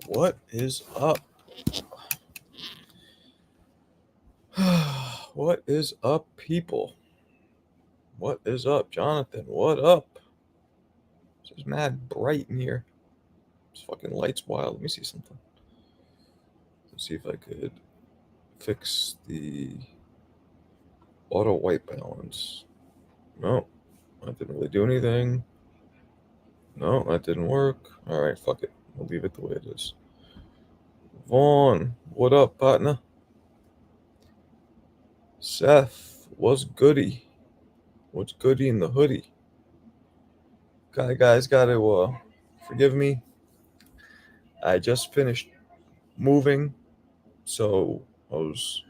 What is up? What is up, people? What is up, Jonathan? What up? This is mad bright in here. This fucking light's wild. Let me see something. Let's see if I could fix the auto white balance. No, that didn't really do anything. No, that didn't work. Alright, fuck it. We'll leave it the way it is. Vaughn, what up, partner? Seth, what's goody? What's goody in the hoodie? Guys gotta forgive me. I just finished moving, so I was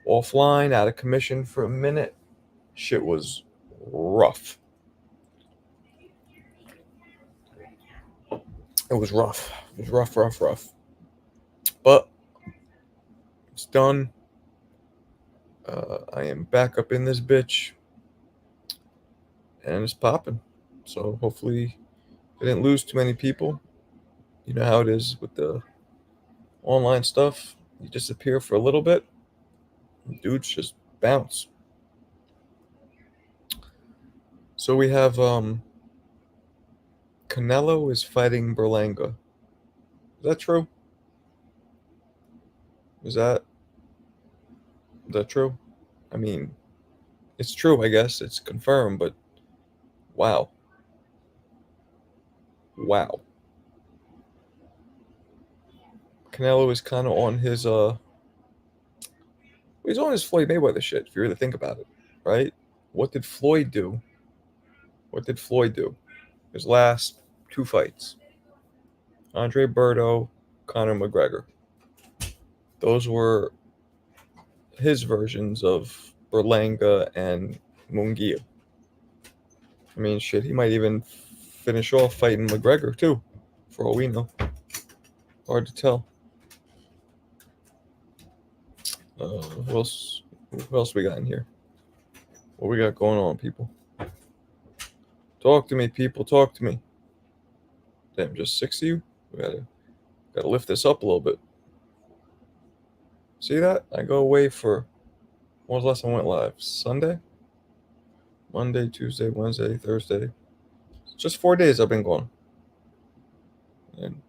offline, out of commission for a minute. Shit was rough. It was rough. It was rough. But it's done. I am back up in this bitch, and it's popping. So hopefully, I didn't lose too many people. You know how it is with the online stuff. You disappear for a little bit, dudes just bounce. So we have Canelo is fighting Berlenga. Is that true? Is that true? I mean, it's true, I guess. It's confirmed, but wow. Wow. Canelo is kind of on his he's on his Floyd Mayweather shit if you really think about it, right? What did Floyd do? What did Floyd do? His last two fights. Andre Berto, Conor McGregor. Those were his versions of Berlanga and Munguia. I mean, shit, he might even finish off fighting McGregor too, for all we know. Hard to tell. Who else we got in here? What we got going on, people? Talk to me, people. Talk to me. Damn, just 6 of you? We gotta lift this up a little bit. See that? I go away for, when was the last time I went live? Sunday? Monday, Tuesday, Wednesday, Thursday. Just 4 days I've been gone. And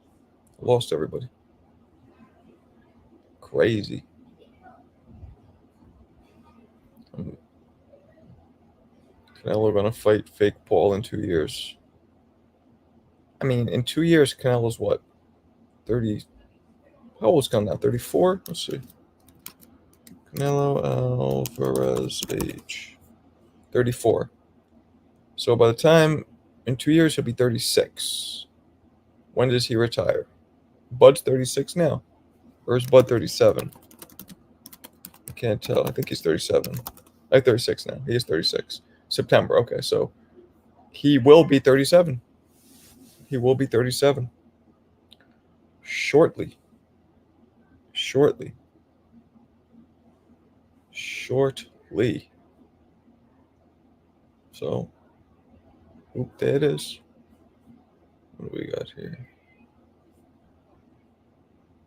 lost everybody. Crazy. Canelo gonna fight fake Paul in 2 years. I mean, in 2 years, Canelo's what? 30. How old is Canelo now? 34? Let's see. Canelo Alvarez age 34. So by the time, in 2 years, he'll be 36. When does he retire? Bud's 36 now. Or is Bud 37? I can't tell. I think he's 37. Like 36 now. He is 36. September. Okay, so he will be 37. He will be 37. Shortly. So, there it is. What do we got here?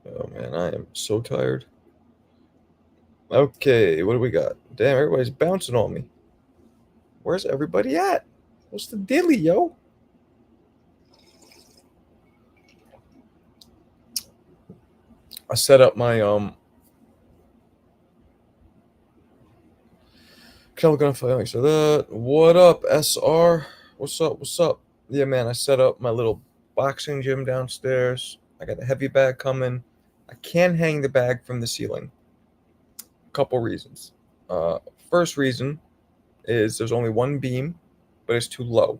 Oh man, I am so tired. Okay, what do we got? Damn, everybody's bouncing on me. Where's everybody at? What's the dilly, yo? I set up my Kelly gonna fight so that. What up, SR? What's up? Yeah, man, I set up my little boxing gym downstairs. I got a heavy bag coming. I can't hang the bag from the ceiling. Couple reasons. First reason is there's only one beam, but it's too low.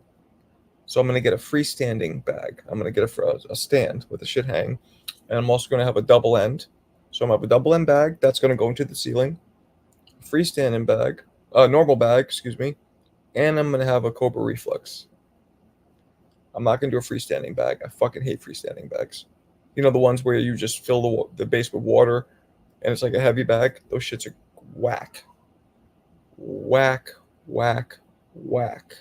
So I'm gonna get a freestanding bag. I'm gonna get a stand with a shit hang, and I'm also gonna have a double end. So I'm gonna have a double end bag that's gonna go into the ceiling, freestanding bag, normal bag, excuse me, and I'm gonna have a Cobra Reflex. I'm not gonna do a freestanding bag. I fucking hate freestanding bags. You know, the ones where you just fill the base with water, and it's like a heavy bag. Those shits are whack, whack, whack, whack,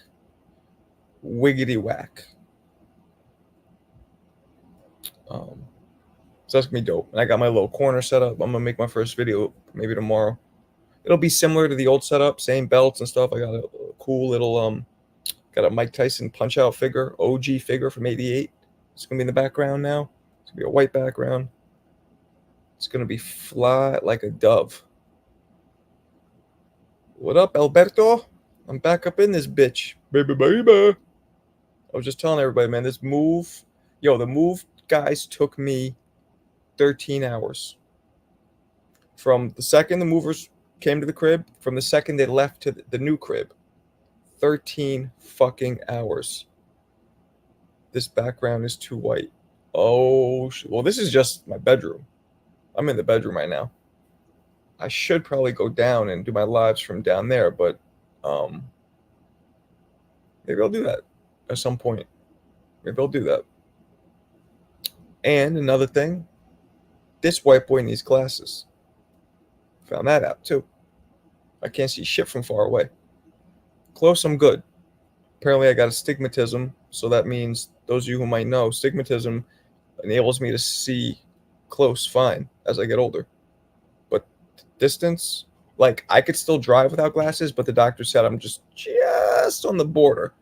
wiggity whack. So that's gonna be dope. And I got my little corner set up. I'm gonna make my first video maybe tomorrow. It'll be similar to the old setup, same belts and stuff. I got a cool little got a Mike Tyson punch out figure, OG figure from '88. It's gonna be in the background now. It's gonna be a white background. It's gonna be fly like a dove. What up, Alberto? I'm back up in this bitch, baby, baby. I was just telling everybody, man, this move, the move guys took me 13 hours. From the second the movers came to the crib, from the second they left to the new crib, 13 fucking hours. This background is too white. Oh, well, this is just my bedroom. I'm in the bedroom right now. I should probably go down and do my lives from down there, but maybe I'll do that at some point. Maybe I'll do that. And another thing, this white boy needs glasses. Found that out too. I can't see shit from far away. Close, I'm good. Apparently, I got astigmatism, so that means those of you who might know, astigmatism enables me to see close fine as I get older. But distance, like I could still drive without glasses, but the doctor said I'm just on the border.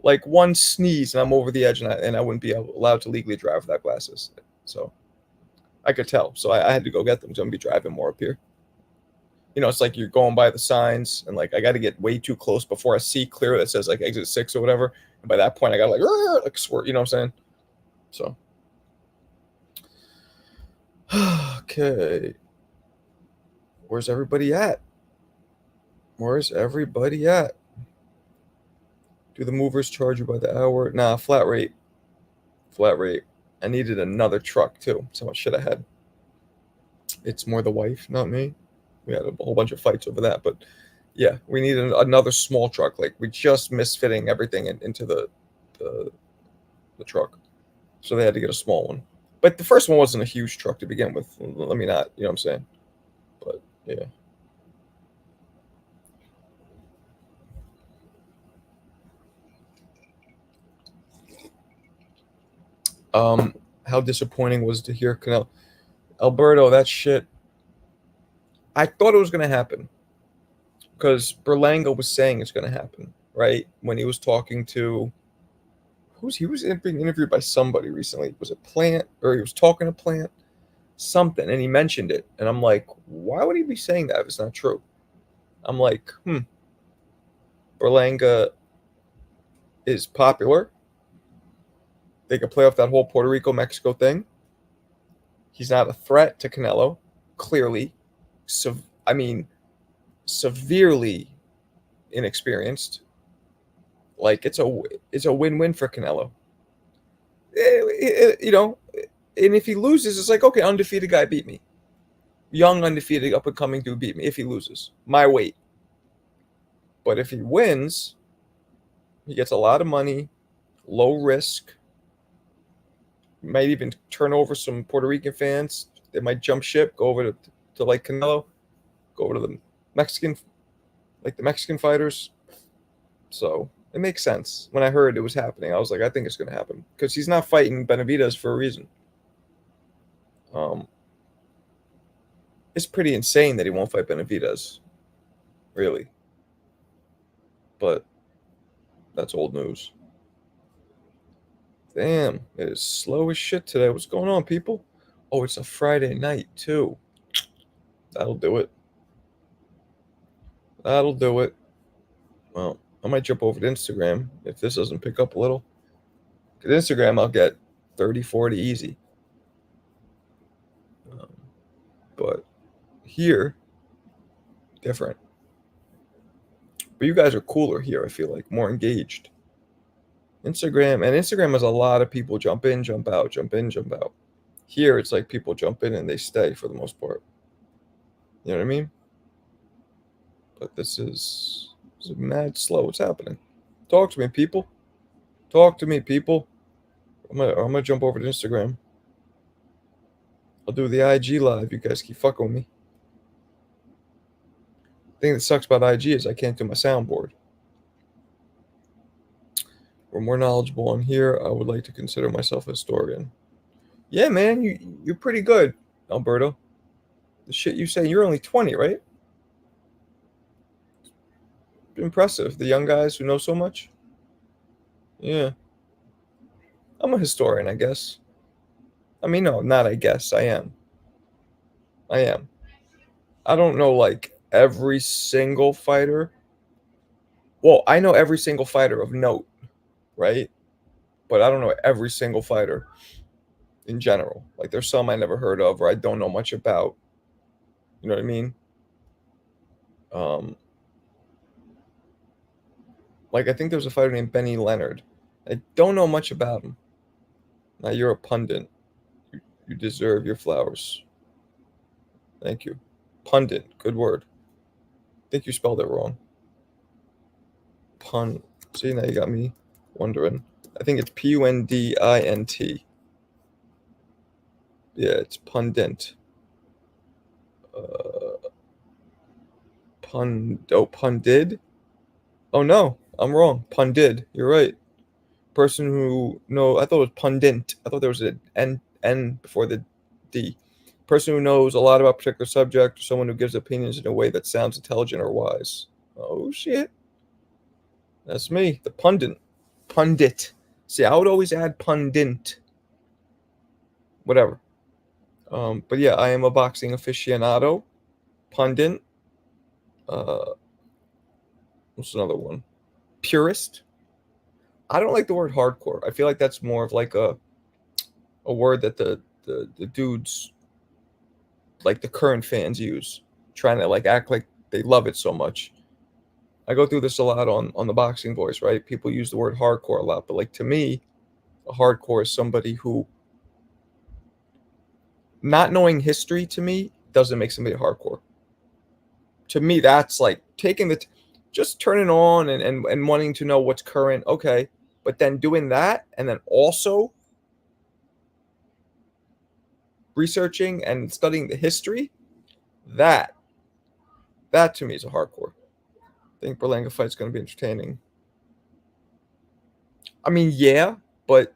Like one sneeze and I'm over the edge, and I wouldn't be allowed to legally drive without glasses. So I could tell. So I had to go get them. So I'm gonna be driving more up here. It's like you're going by the signs, and like I got to get way too close before I see clear that says like exit 6 or whatever. And by that point, I got to like swerve. You know what I'm saying? So, okay, where's everybody at? Where's everybody at? Do the movers charge you by the hour? Nah, flat rate. Flat rate. I needed another truck too. So much shit I had. It's more the wife, not me. We had a whole bunch of fights over that, but yeah, we needed another small truck. Like we just misfitting everything into the truck, so they had to get a small one. But the first one wasn't a huge truck to begin with. Let me not, you know what I'm saying? But yeah. How disappointing was to hear Canelo, Alberto? That shit. I thought it was gonna happen because Berlenga was saying it's gonna happen, right? When he was talking to he was being interviewed by somebody recently. Was it Plant, or he was talking to Plant? Something, and he mentioned it, and I'm like, why would he be saying that if it's not true? I'm like, Berlanga is popular. They could play off that whole Puerto Rico Mexico thing. He's not a threat to Canelo, clearly. So I mean, severely inexperienced. Like it's a win-win for Canelo. And if he loses, it's like, okay, undefeated guy beat me. Young, undefeated, up and coming dude beat me. If he loses, my weight. But if he wins, he gets a lot of money, low risk. Might even turn over some Puerto Rican fans. They might jump ship, go over to like Canelo, go over to the Mexican fighters. So it makes sense. When I heard it was happening, I was like, I think it's going to happen because he's not fighting Benavidez for a reason. It's pretty insane that he won't fight Benavidez, really. But that's old news. Damn, it is slow as shit today. What's going on, people? Oh, it's a Friday night, too. That'll do it. That'll do it. Well, I might jump over to Instagram if this doesn't pick up a little. Because Instagram, I'll get 30, 40 easy. But here, different. But you guys are cooler here, I feel like. More engaged. Instagram has a lot of people jump in, jump out, jump in, jump out. Here, it's like people jump in and they stay for the most part. You know what I mean? But this is mad slow. What's happening? Talk to me, people. Talk to me, people. I'm gonna jump over to Instagram. I'll do the IG live. You guys keep fucking with me. The thing that sucks about IG is I can't do my soundboard. We're more knowledgeable on here. I would like to consider myself a historian. Yeah, man, you're pretty good, Alberto. The shit you say, you're only 20, right? Impressive. The young guys who know so much. Yeah, I'm a historian, I guess. I mean, no, not I guess. I am. I am. I don't know like every single fighter. Well, I know every single fighter of note, right? But I don't know every single fighter in general. Like there's some I never heard of or I don't know much about. You know what I mean? Um, like I think there was a fighter named Benny Leonard. I don't know much about him. Now you're a pundit. You deserve your flowers. Thank you. Pundit, good word. I think you spelled it wrong. Pun. See, now you got me wondering. I think it's Pundint. Yeah, it's pundit. Uh, pundid? Oh no, I'm wrong. Pundid. You're right. Person who no, I thought it was pundit. I thought there was an n before the d. Person who knows a lot about a particular subject, or someone who gives opinions in a way that sounds intelligent or wise. Oh shit, that's me, the pundit. Pundit. See, I would always add pundit. Whatever. But yeah, I am a boxing aficionado. Pundit. Uh, what's another one? Purist. I don't like the word hardcore. I feel like that's more of like a word that the dudes like the current fans use, trying to like act like they love it so much. I go through this a lot on the Boxing Voice, right? People use the word hardcore a lot, but like to me, a hardcore is somebody who not knowing history to me doesn't make somebody hardcore. To me, that's like taking just turning on and wanting to know what's current, okay, but then doing that and then also researching and studying the history, that that to me is a hardcore. I think Berlenga fight's going to be entertaining. I mean, yeah, but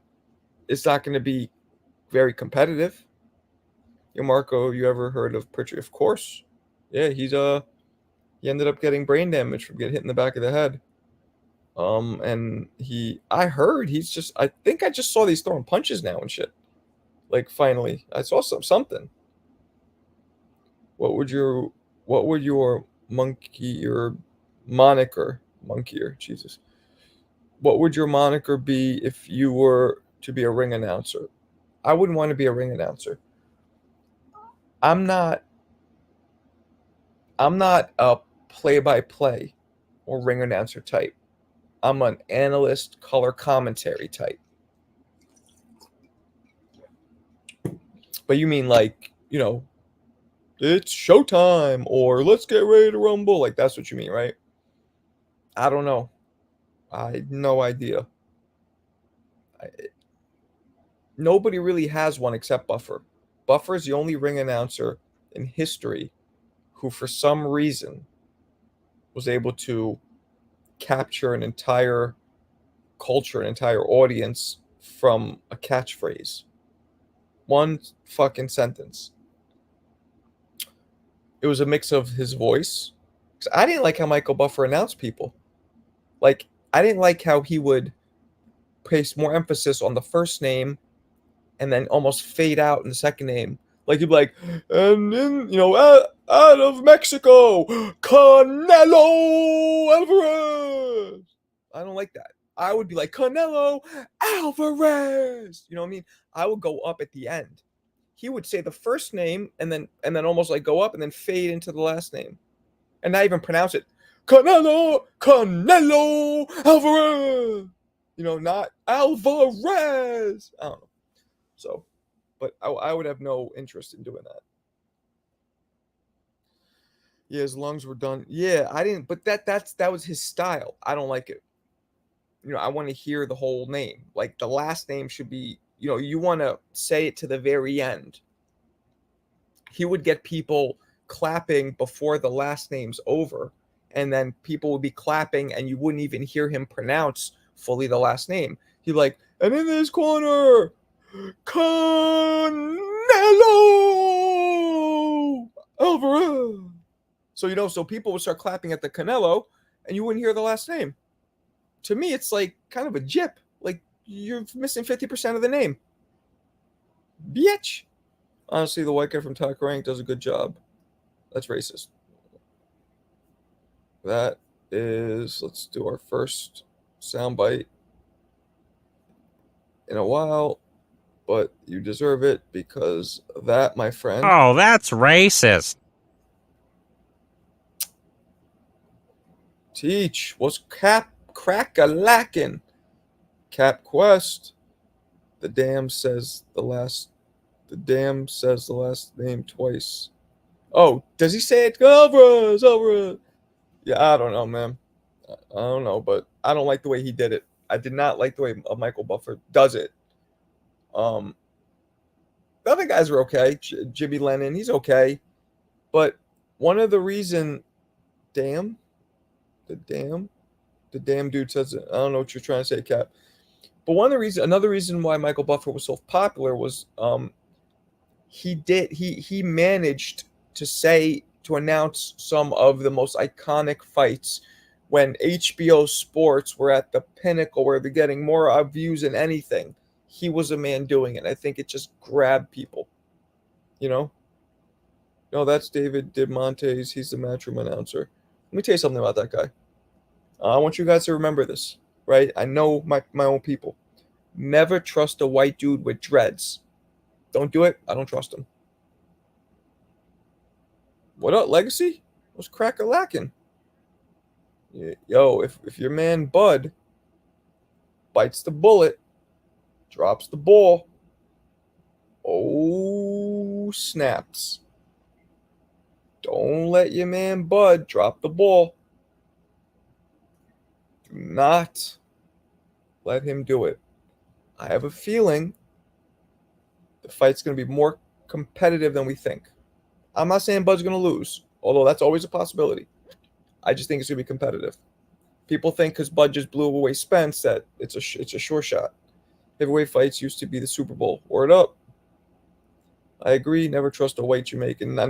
it's not going to be very competitive. Yo, Marco, you ever heard of Pritchard? Of course. Yeah, he ended up getting brain damage from getting hit in the back of the head. And I heard I think I just saw these throwing punches now and shit. Like finally, I saw something. What would your what would your your moniker monkeyer Jesus? What would your moniker be if you were to be a ring announcer? I wouldn't want to be a ring announcer. I'm not I'm not a play-by-play or ring announcer type. I'm an analyst, color commentary type. But you mean like, it's showtime or let's get ready to rumble. Like that's what you mean, right? I don't know. I had no idea. I, Nobody really has one except Buffer. Buffer is the only ring announcer in history who, for some reason, was able to capture an entire culture, an entire audience from a catchphrase. One fucking sentence. It was a mix of his voice. 'Cause I didn't like how Michael Buffer announced people. Like, I didn't like how he would place more emphasis on the first name and then almost fade out in the second name. Like, he'd be like, and then, out of Mexico, Canelo Alvarez. I don't like that. I would be like, Canelo Alvarez. You know what I mean? I would go up at the end. He would say the first name and then almost like go up and then fade into the last name. And not even pronounce it. Canelo Alvarez. Not Alvarez. I don't know. So, but I would have no interest in doing that. Yeah, his lungs were done. Yeah, I didn't. But that was his style. I don't like it. I want to hear the whole name. Like the last name should be. You want to say it to the very end. He would get people clapping before the last name's over, and then people would be clapping, and you wouldn't even hear him pronounce fully the last name. He'd like, and in this corner, Canelo So people would start clapping at the Canelo, and you wouldn't hear the last name. To me, it's like kind of a jip. Like you're missing 50% of the name. Bitch. Honestly, the white guy from Top Rank does a good job. That's racist. That is, let's do our first soundbite in a while, but you deserve it because that, my friend. Oh, that's racist. Teach was Cap Crack-a-lackin'. Cap Quest. The dam says the last name twice. Oh, does he say it? Alvarez, Alvarez. Yeah, I don't know, man. I don't know, but I don't like the way he did it. I did not like the way Michael Buffer does it. The other guys are okay. Jimmy Lennon, he's okay. But one of the reason, damn, the damn dude says it. I don't know what you're trying to say, Cap. But another reason why Michael Buffer was so popular was he managed to announce some of the most iconic fights when HBO Sports were at the pinnacle where they're getting more views than anything. He was a man doing it. I think it just grabbed people. You know? No, that's David DiMontes. He's the Matchroom announcer. Let me tell you something about that guy. I want you guys to remember this, right? I know my own people. Never trust a white dude with dreads. Don't do it. I don't trust him. What up, Legacy? What's crack-a-lackin'? Yo, if your man Bud bites the bullet, drops the ball, oh, snaps. Don't let your man Bud drop the ball. Do not let him do it. I have a feeling the fight's going to be more competitive than we think. I'm not saying Bud's going to lose, although that's always a possibility. I just think it's going to be competitive. People think because Bud just blew away Spence that it's a sure shot. Heavyweight fights used to be the Super Bowl. Word up. I agree. Never trust a white Jamaican. No.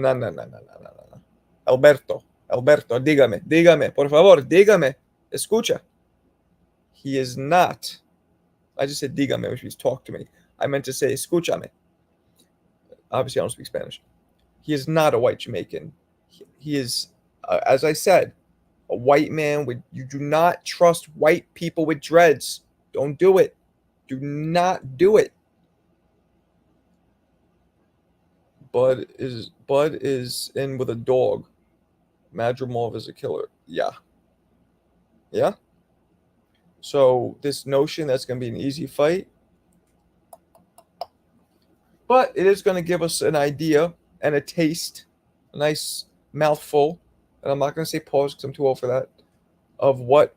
Alberto, dígame, por favor, dígame. Escucha. He is not. I just said dígame, which means talk to me. I meant to say escúchame. Obviously, I don't speak Spanish. He is not a white Jamaican. He is, as I said, a white man with. You do not trust white people with dreads. Don't do it. Do not do it. Bud is in with a dog. Madrimov is a killer. Yeah. So this notion that's going to be an easy fight, but it is going to give us an idea and a taste, a nice mouthful, and I'm not going to say pause because I'm too old for that, of what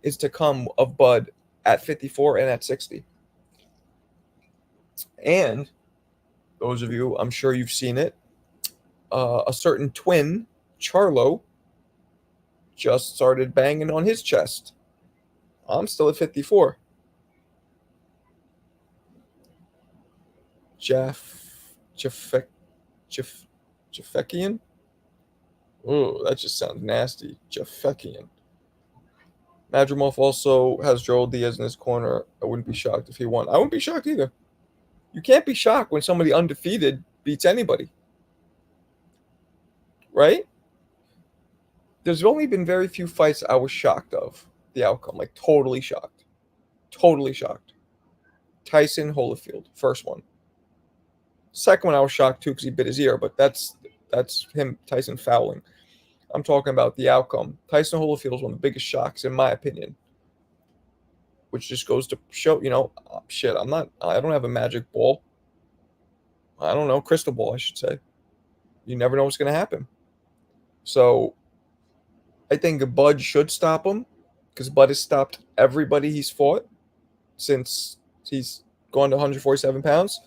is to come of Bud at 54 and at 60. And those of you, I'm sure you've seen it, a certain twin, Charlo, just started banging on his chest. I'm still at 54. Jafekian? Oh, that just sounds nasty. Jafekian. Madrimov also has Joel Diaz in his corner. I wouldn't be shocked if he won. I wouldn't be shocked either. You can't be shocked when somebody undefeated beats anybody. Right? There's only been very few fights I was shocked of the outcome. Like, totally shocked. Totally shocked. Tyson Holyfield, first one. Second one, I was shocked too because he bit his ear, but that's him, Tyson fouling. I'm talking about the outcome. Tyson Holyfield is one of the biggest shocks, in my opinion. Which just goes to show, I don't have a magic ball. I don't know, crystal ball, I should say. You never know what's going to happen. So, I think Bud should stop him because Bud has stopped everybody he's fought since he's gone to 147 pounds.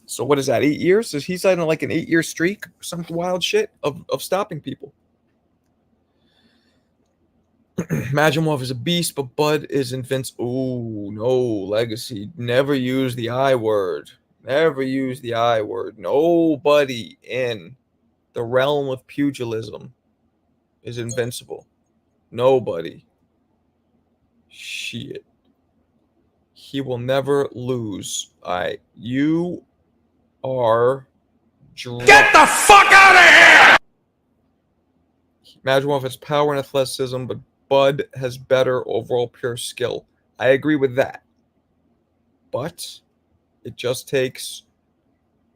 So what is that, 8 years? So he's on like an 8-year streak, some wild shit of stopping people. Madrimov is a beast, but Bud is invincible. Ooh, no, Legacy. Never use the I word. Never use the I word. Nobody in The realm of pugilism is invincible. Nobody. Shit. He will never lose. You are drunk. Get the fuck out of here! Imagine if it's power and athleticism, but Bud has better overall pure skill. I agree with that. But it just takes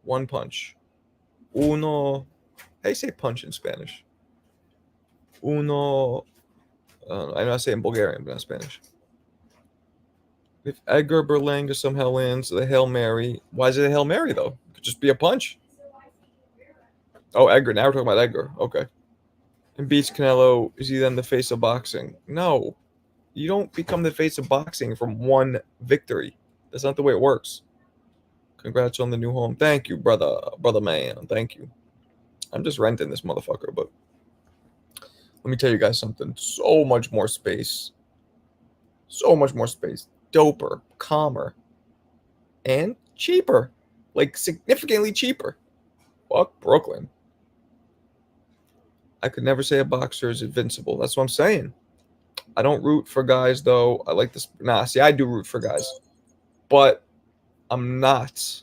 one punch. Uno. How do you say punch in Spanish? Uno. I know I say it in Bulgarian, but not Spanish. If Edgar Berlenga somehow lands the Hail Mary, why is it a Hail Mary, though? It could just be a punch. Oh, Edgar. Now we're talking about Edgar. Okay. And beats Canelo, is he then the face of boxing? No. You don't become the face of boxing from one victory. That's not the way it works. Congrats on the new home. Thank you, brother man. Thank you. I'm just renting this motherfucker, but let me tell you guys something. So much more space. So much more space. Doper, calmer, and cheaper. Like, significantly cheaper. Fuck Brooklyn. I could never say a boxer is invincible. That's what I'm saying. I don't root for guys, though. I like this. Nah, see, I do root for guys. But I'm not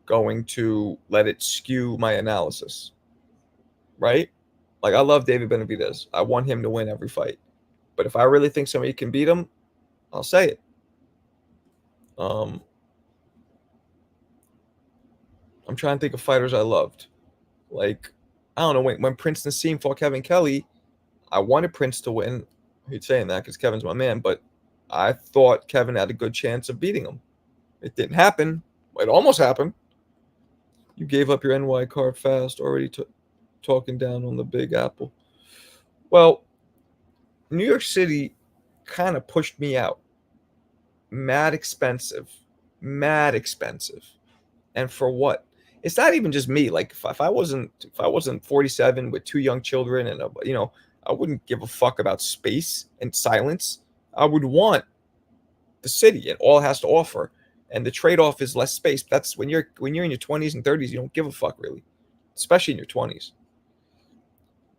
going to let it skew my analysis. Right? Like, I love David Benavidez. I want him to win every fight. But if I really think somebody can beat him, I'll say it. I'm trying to think of fighters I loved. Like, I don't know, when Prince Nassim fought Kevin Kelly, I wanted Prince to win. I hate saying that because Kevin's my man, but I thought Kevin had a good chance of beating him. It didn't happen. It almost happened. You gave up your NY card fast, already talking down on the Big Apple. Well, New York City kind of pushed me out. Mad expensive. And for what? It's not even just me. Like, if I wasn't 47 with two young children and I wouldn't give a fuck about space and silence. I would want the city and all it has to offer. And the trade-off is less space. That's when you're in your 20s and 30s, you don't give a fuck really, especially in your 20s.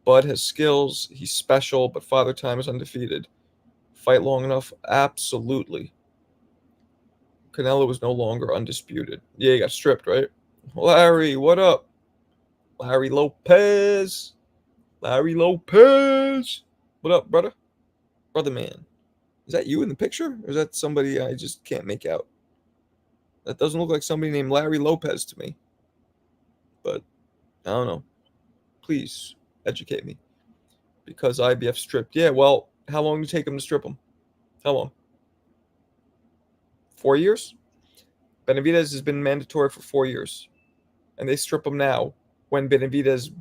Bud has skills. He's special, but Father Time is undefeated. Fight long enough? Absolutely. Canelo was no longer undisputed. Yeah, he got stripped, right? Larry, what up? Larry Lopez. What up, brother? Brother man. Is that you in the picture? Or is that somebody I just can't make out? That doesn't look like somebody named Larry Lopez to me. But I don't know. Please educate me. Because IBF stripped. Yeah, well, how long did it take him to strip him? How long? 4 years? Benavidez has been mandatory for 4 years. And they strip him now. When Benavidez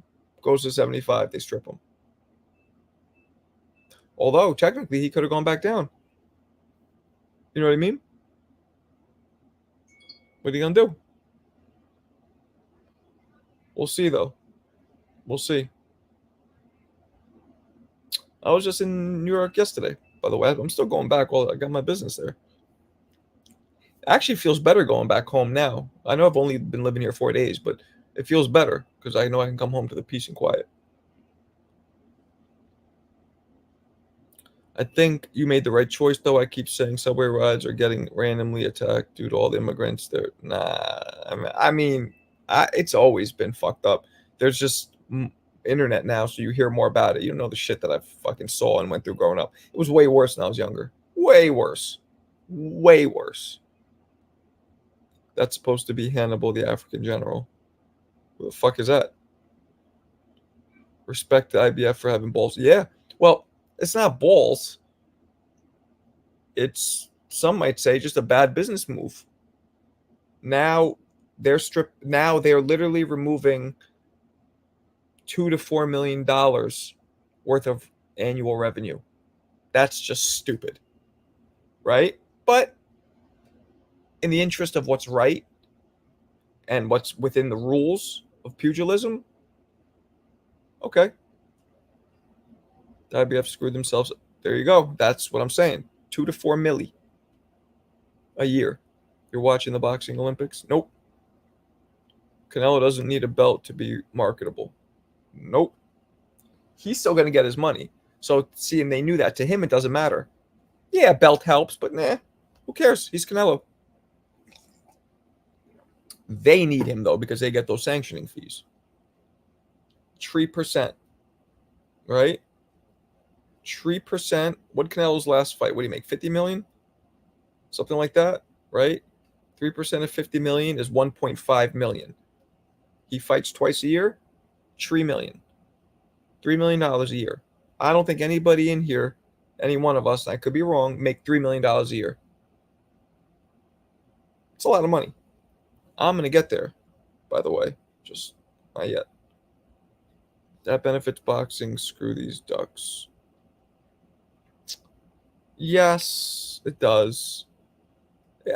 goes to 75, they strip him. Although, technically, he could have gone back down. You know what I mean? What are you going to do? We'll see, though. We'll see. I was just in New York yesterday, by the way. I'm still going back. Well, I got my business there. It actually feels better going back home now. I know I've only been living here 4 days, but it feels better because I know I can come home to the peace and quiet. I think you made the right choice, though. I keep saying subway rides are getting randomly attacked due to all the immigrants there. Nah, it's always been fucked up. There's just internet now, so you hear more about it. You don't know the shit that I fucking saw and went through growing up. It was way worse when I was younger. Way worse. That's supposed to be Hannibal, the African general. Who the fuck is that? Respect the IBF for having balls. Yeah, well, it's not balls. It's, some might say, just a bad business move. Now they're literally removing $2 to $4 million worth of annual revenue. That's just stupid, right? But in the interest of what's right and what's within the rules of pugilism, okay. The IBF screwed themselves. There you go. That's what I'm saying. 2 to 4 milli a year. You're watching the boxing Olympics? Nope. Canelo doesn't need a belt to be marketable. Nope. He's still going to get his money. So, see, and they knew that. To him, it doesn't matter. Yeah, belt helps, but nah, who cares? He's Canelo. They need him, though, because they get those sanctioning fees. 3%, right? 3%. What Canelo's last fight? What do you make? 50 million? Something like that, right? 3% of 50 million is 1.5 million. He fights twice a year, 3 million. $3 million a year. I don't think anybody in here, any one of us, I could be wrong, make $3 million a year. It's a lot of money. I'm going to get there, by the way. Just not yet. That benefits boxing. Screw these ducks. Yes, it does.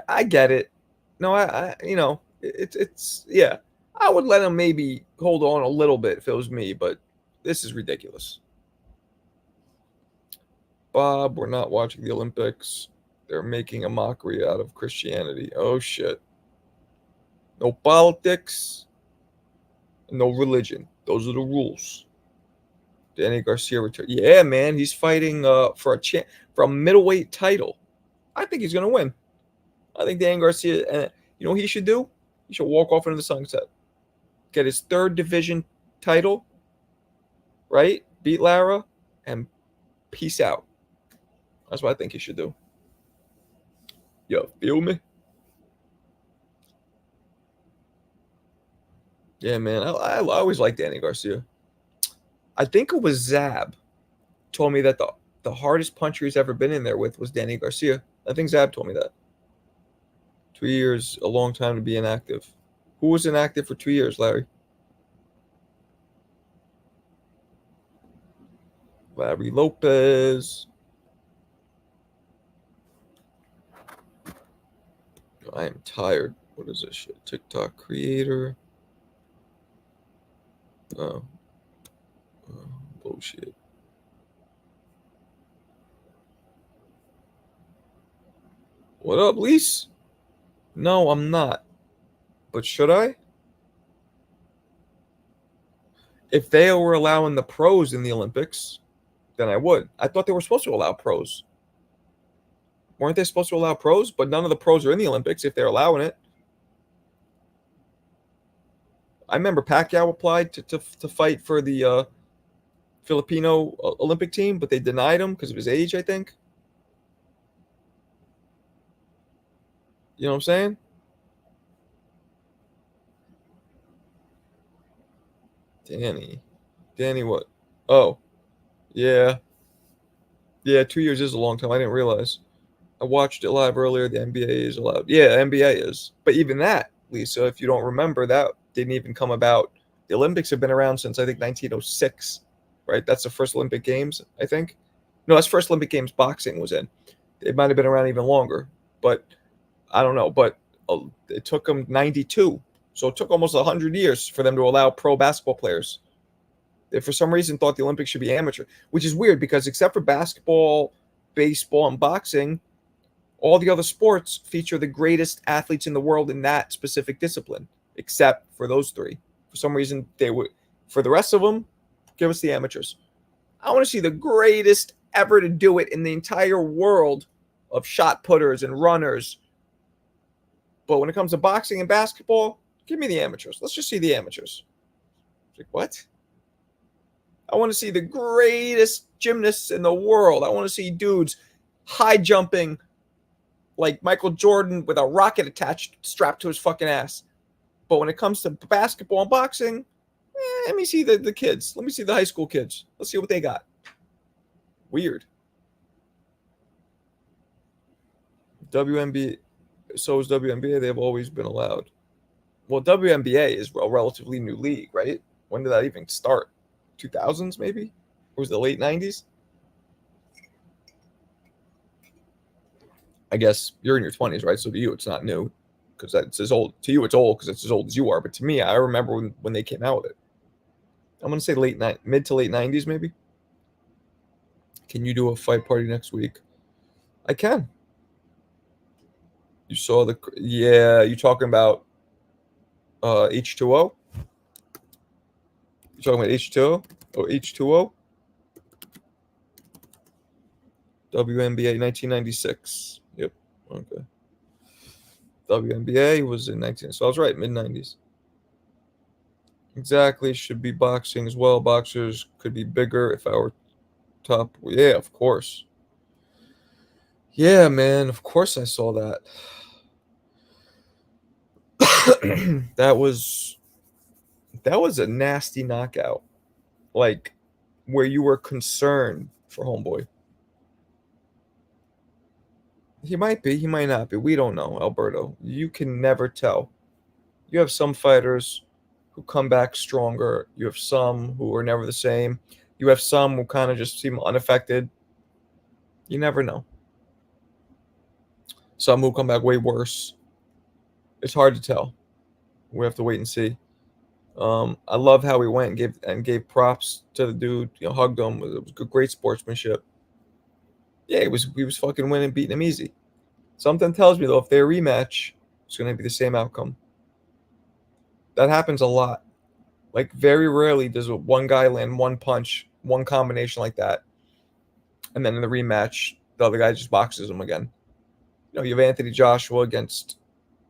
I get it. No, it's yeah. I would let him maybe hold on a little bit if it was me, but this is ridiculous. Bob, we're not watching the Olympics. They're making a mockery out of Christianity. Oh shit. No politics, no religion. Those are the rules. Danny Garcia returned. Yeah, man, he's fighting for a middleweight title. I think he's gonna win. I think Danny Garcia, and you know what he should do? He should walk off into the sunset, get his third division title, right? Beat Lara, and peace out. That's what I think he should do. Yo, feel me? Yeah, man. I always liked Danny Garcia. I think it was Zab told me that the hardest puncher he's ever been in there with was Danny Garcia. I think Zab told me that. 2 years, a long time to be inactive. Who was inactive for 2 years, Larry? Larry Lopez. I am tired. What is this shit? TikTok creator. Oh. Bullshit. What up, Lise? No, I'm not. But should I? If they were allowing the pros in the Olympics, then I would. I thought they were supposed to allow pros. Weren't they supposed to allow pros? But none of the pros are in the Olympics if they're allowing it. I remember Pacquiao applied to fight for the Filipino Olympic team, but they denied him because of his age, I think. You know what I'm saying? Danny what? Oh, yeah. Yeah, 2 years is a long time. I didn't realize. I watched it live earlier. The NBA is allowed. Yeah, NBA is. But even that, Lisa, if you don't remember, that didn't even come about. The Olympics have been around since, I think, 1906, right? That's the first Olympic Games, I think. No, that's first Olympic Games boxing was in. It might have been around even longer, but I don't know. But it took them 92. So it took almost 100 years for them to allow pro basketball players. They, for some reason, thought the Olympics should be amateur, which is weird because except for basketball, baseball, and boxing, all the other sports feature the greatest athletes in the world in that specific discipline, except for those three. For some reason, they would. For the rest of them, give us the amateurs. I want to see the greatest ever to do it in the entire world of shot putters and runners. But when it comes to boxing and basketball, give me the amateurs. Let's just see the amateurs. Like, what? I want to see the greatest gymnasts in the world. I want to see dudes high jumping like Michael Jordan with a rocket attached, strapped to his fucking ass. But when it comes to basketball and boxing, let me see the kids. Let me see the high school kids. Let's see what they got. Weird. WNBA, so is WNBA. They've always been allowed. Well, WNBA is a relatively new league, right? When did that even start? 2000s, maybe? Or was it the late 90s? I guess you're in your 20s, right? So to you, it's not new because that's as old. To you, it's old because it's as old as you are. But to me, I remember when they came out with it. I'm going to say mid to late 90s, maybe. Can you do a fight party next week? I can. You saw yeah, you're talking about H2O. You talking about H2O or H2O? WNBA 1996. Yep. Okay. WNBA was in 19. So I was right, mid 90s. Exactly. Should be boxing as well. Boxers could be bigger if I were top. Yeah, of course. Yeah, man. Of course I saw that. that was that was a nasty knockout. Like where you were concerned for homeboy. He might be, he might not be. We don't know, Alberto. You can never tell. You have some fighters who come back stronger. You have some who are never the same. You have some who kind of just seem unaffected. You never know. Some who come back way worse. It's hard to tell. We have to wait and see. I love how he went and gave props to the dude. You know, hugged him. It was great sportsmanship. Yeah, he was fucking winning, beating him easy. Something tells me though, if they rematch, it's going to be the same outcome. That happens a lot. Like very rarely does one guy land one punch, one combination like that, and then in the rematch, the other guy just boxes him again. You know, you have Anthony Joshua against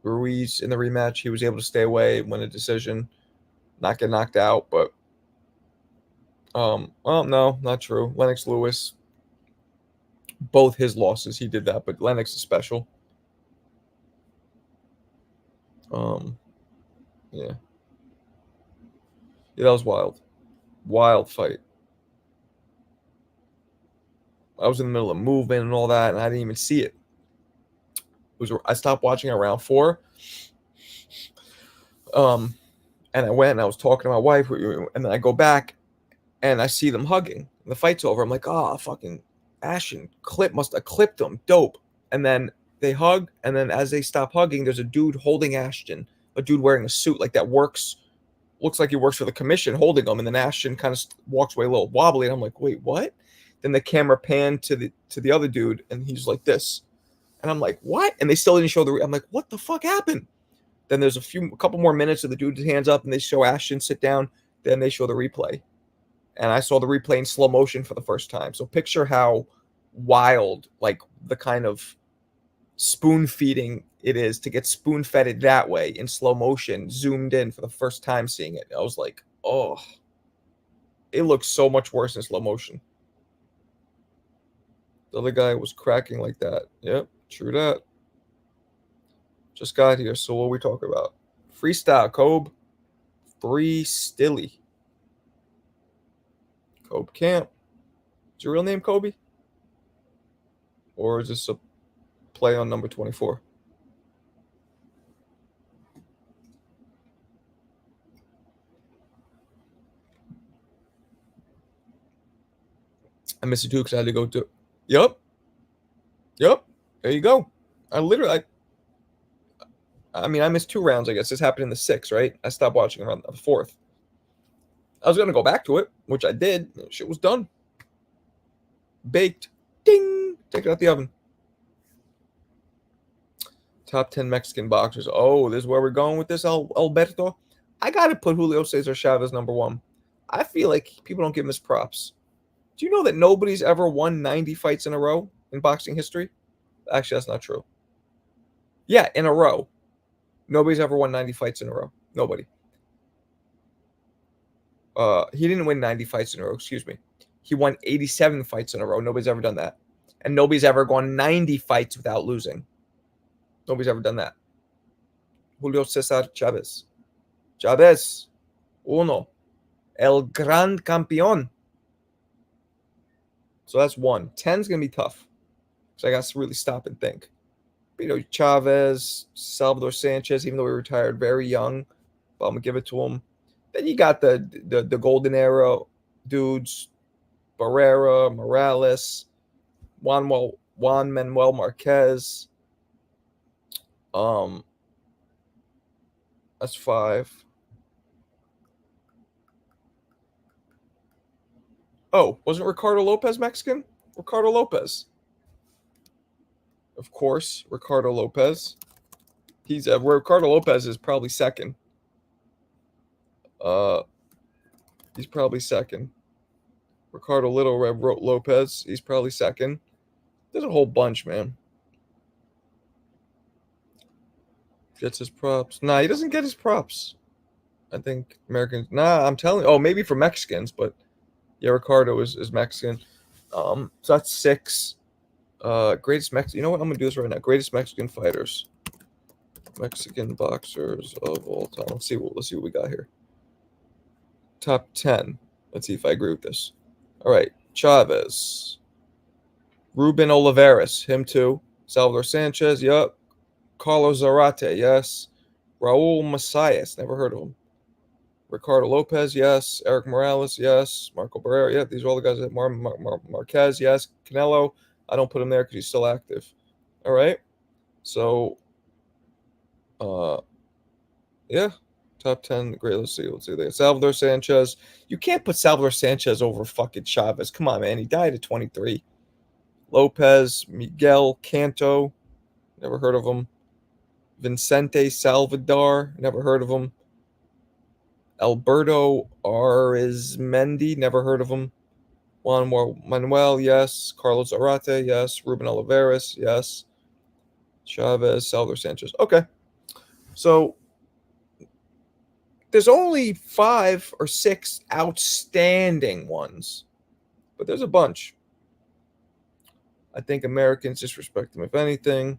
Ruiz in the rematch. He was able to stay away, win a decision, not get knocked out. But well, no, not true. Lennox Lewis, both his losses, he did that, but Lennox is special. Um, yeah, yeah, that was wild, wild fight. I was in the middle of moving and all that, and I didn't even see it. I stopped watching around 4. Um, and I went and I was talking to my wife, and then I go back and I see them hugging. The fight's over. I'm like, oh, fucking Ashton must have clipped him. Dope. And then they hug, and then as they stop hugging, there's a dude holding Ashton, a dude wearing a suit like that looks like he works for the commission, holding him. And then Ashton kind of walks away a little wobbly, and I'm like, wait, what? Then the camera panned to the other dude, and he's like this, and I'm like, what? And they still didn't show I'm like, what the fuck happened? Then there's a couple more minutes of the dude's hands up, and they show Ashton sit down. Then they show the replay, and I saw the replay in slow motion for the first time. So picture how wild, like the kind of spoon feeding it is to get spoon fed it that way in slow motion, zoomed in for the first time seeing it. I was like, oh, it looks so much worse in slow motion. The other guy was cracking like that. Yep, true that. Just got here, so what we talk about? Freestyle, Kobe. Free Stilly. Kobe Camp. Is your real name Kobe? Or is this a play on number 24? I missed it too because I had to go to. Yep. Yep. There you go. I mean, I missed 2 rounds, I guess. This happened in the 6th, right? I stopped watching around the 4th. I was going to go back to it, which I did. Shit was done. Baked. Ding. Take it out the oven. Top 10 Mexican boxers. Oh, this is where we're going with this, Alberto. I got to put Julio Cesar Chavez number 1. I feel like people don't give him his props. Do you know that nobody's ever won 90 fights in a row in boxing history? Actually, that's not true. Yeah, in a row. Nobody's ever won 90 fights in a row. Nobody. He didn't win 90 fights in a row, excuse me. He won 87 fights in a row. Nobody's ever done that. And nobody's ever gone 90 fights without losing. Nobody's ever done that. Julio Cesar Chavez. Chavez. Uno. El Gran Campeón. So that's 1. 10's going to be tough. So I got to really stop and think. But, you know, Chavez, Salvador Sanchez, even though he retired very young, but I'm going to give it to him. Then you got the golden era dudes, Barrera, Morales, Juan Manuel Marquez. That's 5. Oh, wasn't Ricardo Lopez Mexican? Ricardo Lopez. Of course, Ricardo Lopez. Ricardo Lopez is probably 2nd. He's probably second. Ricardo Little Red Lopez. He's probably second. There's a whole bunch, man. Gets his props. Nah, he doesn't get his props. I think Americans. Nah, I'm telling you. Oh, maybe for Mexicans, but yeah, Ricardo is Mexican. So that's 6. Greatest Mexican. You know what? I'm gonna do this right now. Greatest Mexican fighters. Mexican boxers of all time. Let's see what we got here. Top 10. Let's see if I agree with this. All right, Chavez, Ruben Olivares, him too. Salvador Sanchez, yup. Carlos Zarate, yes. Raul Masias, never heard of him. Ricardo Lopez, yes. Eric Morales, yes. Marco Barrera, yeah. These are all the guys that Marquez, yes. Canelo, I don't put him there because he's still active. All right, so, yeah, top 10. Great. Let's see. There. Salvador Sanchez. You can't put Salvador Sanchez over fucking Chavez. Come on, man. He died at 23. Lopez, Miguel Canto, never heard of him. Vicente Salvador, never heard of him. Alberto Arizmendi, never heard of him. Juan Manuel, yes. Carlos Arate, yes. Ruben Olivares, yes. Chavez, Salvador Sanchez. Okay. So there's only 5 or 6 outstanding ones, but there's a bunch. I think Americans disrespect him, if anything.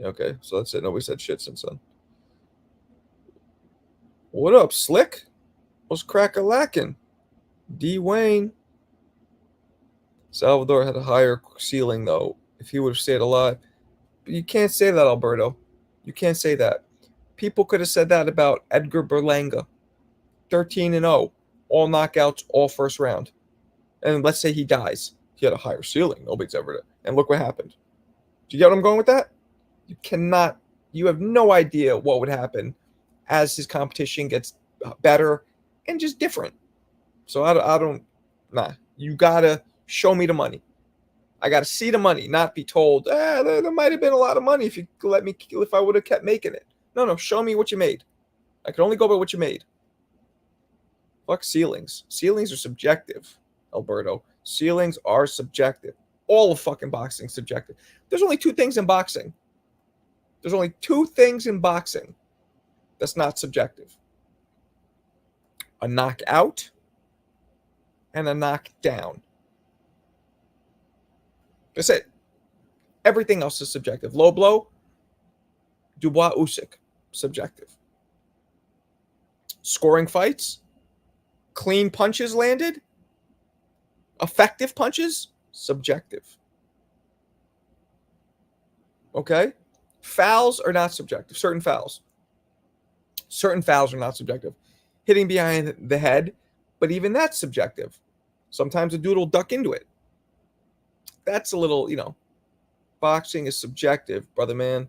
Okay, so that's it. Nobody said shit since then. What up, Slick? What's crack-a-lackin'? D. Wayne. Salvador had a higher ceiling, though, if he would have stayed alive. But you can't say that, Alberto. You can't say that. People could have said that about Edgar Berlenga. 13-0. All knockouts, all first round. And let's say he dies. He had a higher ceiling. Nobody's ever done. And look what happened. Do you get what I'm going with that? You have no idea what would happen as his competition gets better and just different. So I don't, you got to show me the money. I got to see the money, not be told, there might have been a lot of money if I would have kept making it. No, show me what you made. I can only go by what you made. Fuck ceilings. Ceilings are subjective, Alberto. Ceilings are subjective. All of fucking boxing is subjective. There's only 2 things in boxing. There's only 2 things in boxing that's not subjective. A knockout and a knockdown. That's it. Everything else is subjective. Low blow, Dubois Usyk, subjective. Scoring fights, clean punches landed, effective punches, subjective. Okay? Fouls are not subjective. Certain fouls are not subjective. Hitting behind the head, but even that's subjective. Sometimes a dude will duck into it. That's a little, boxing is subjective, brother man.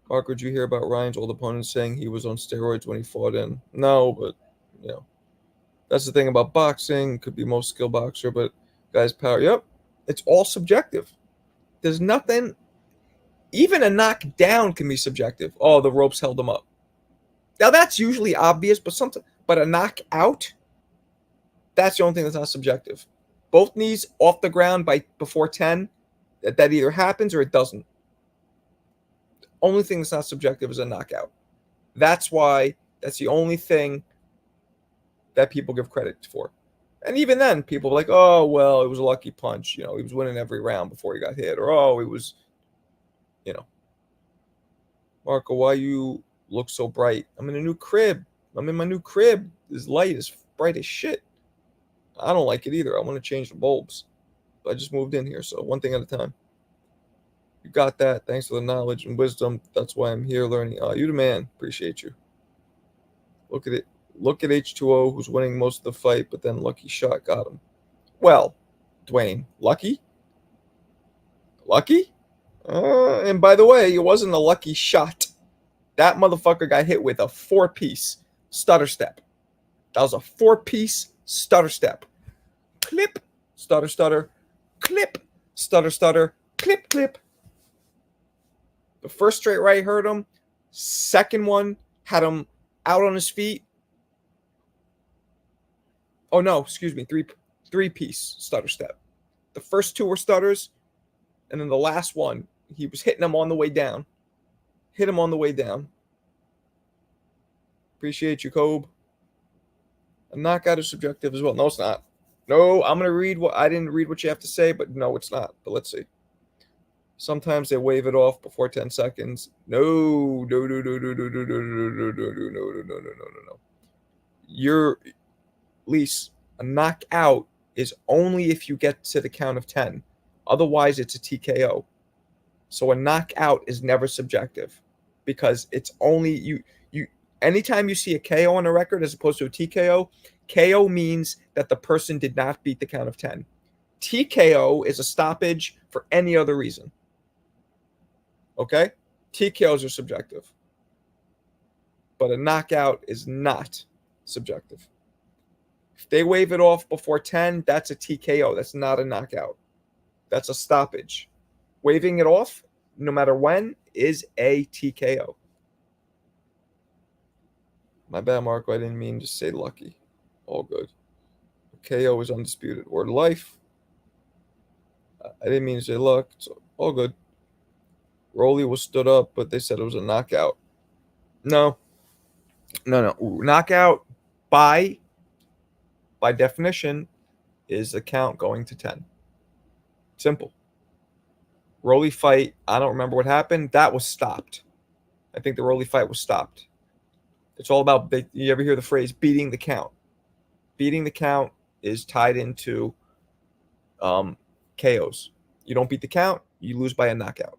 Mark, did you hear about Ryan's old opponent saying he was on steroids when he fought in? No, but, that's the thing about boxing. Could be most skilled boxer, but guy's power. Yep. It's all subjective. There's nothing. Even a knockdown can be subjective. Oh, the ropes held him up. Now that's usually obvious, but a knockout, that's the only thing that's not subjective. Both knees off the ground before 10, that either happens or it doesn't. The only thing that's not subjective is a knockout. That's the only thing that people give credit for. And even then, people are like, oh, well, it was a lucky punch. He was winning every round before he got hit. Or, oh, it was, Marco, why you look so bright? I'm in a new crib. I'm in my new crib. This light is bright as shit. I don't like it either. I want to change the bulbs. But I just moved in here, so one thing at a time. You got that. Thanks for the knowledge and wisdom. That's why I'm here learning. You the man. Appreciate you. Look at it. Look at H2O, who's winning most of the fight, but then lucky shot got him. Well, Dwayne, lucky? Lucky? And by the way, it wasn't a lucky shot. That motherfucker got hit with a 4-piece stutter step. That was a 4-piece stutter step. Clip, stutter, stutter, clip, stutter, stutter, clip, clip. The first straight right hurt him. Second one had him out on his feet. Oh no, excuse me, three-piece stutter step. The first two were stutters, and then the last one, he was hitting them on the way down. Hit him on the way down. Appreciate you, Kobe. A knockout is subjective as well. No, it's not. No, I'm gonna read what I didn't read what you have to say, but no, it's not. But let's see. Sometimes they wave it off before 10 seconds. No, no, no, no, no, no, no, no, no, no, no, no, no, no, no, no, no. You're least a knockout is only if you get to the count of 10. Otherwise, it's a TKO. So a knockout is never subjective because it's only you anytime you see a KO on a record as opposed to a TKO, KO means that the person did not beat the count of 10. TKO is a stoppage for any other reason. Okay? TKOs are subjective. But a knockout is not subjective. If they wave it off before 10, that's a TKO. That's not a knockout. That's a stoppage. Waving it off, no matter when, is a TKO. My bad, Marco. I didn't mean to say lucky. All good. KO is undisputed. Word of life. I didn't mean to say luck. It's all good. Rolly was stood up, but they said it was a knockout. No. Knockout by definition is the count going to 10. Simple. Rolly fight, I don't remember what happened. That was stopped. I think the Rolly fight was stopped. It's all about, you ever hear the phrase beating the count? Beating the count is tied into KOs. You don't beat the count, you lose by a knockout.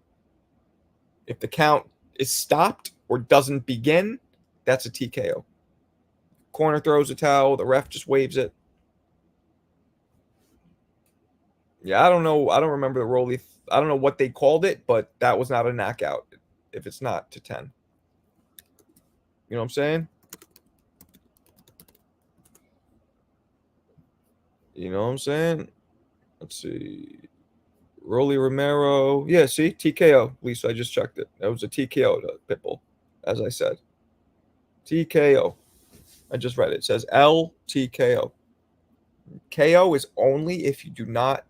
If the count is stopped or doesn't begin, that's a TKO. Corner throws a towel, the ref just waves it. Yeah, I don't know. I don't remember the Rolly. I don't know what they called it, but that was not a knockout if it's not to 10. You know what I'm saying? You know what I'm saying? Let's see. Rolly Romero. Yeah, see? TKO. At least I just checked it. That was a TKO to Pitbull, as I said. TKO. I just read it. It says LTKO. KO is only if you do not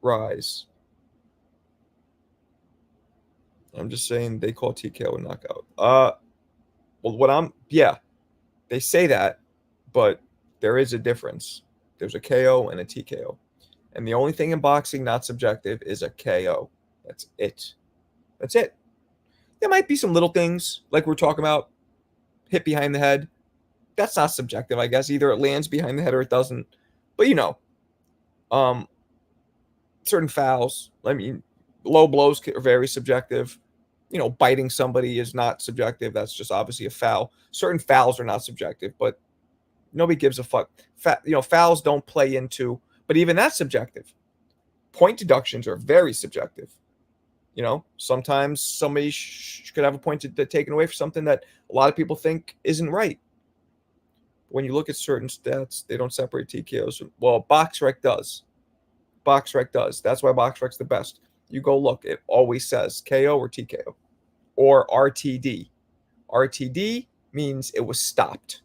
rise. I'm just saying they call TKO a knockout. They say that, but there is a difference. There's a KO and a TKO. And the only thing in boxing not subjective is a KO. That's it. That's it. There might be some little things like we're talking about, hit behind the head. That's not subjective, I guess. Either it lands behind the head or it doesn't. But certain fouls. I mean, low blows are very subjective. Biting somebody is not subjective. That's just obviously a foul. Certain fouls are not subjective, but nobody gives a fuck. Fouls don't play into, but even that's subjective. Point deductions are very subjective. Sometimes somebody could have a point taken away for something that a lot of people think isn't right. When you look at certain stats, they don't separate TKOs. Well, BoxRec does. BoxRec does. That's why BoxRec's the best. You go look. It always says KO or TKO or RTD. RTD means it was stopped.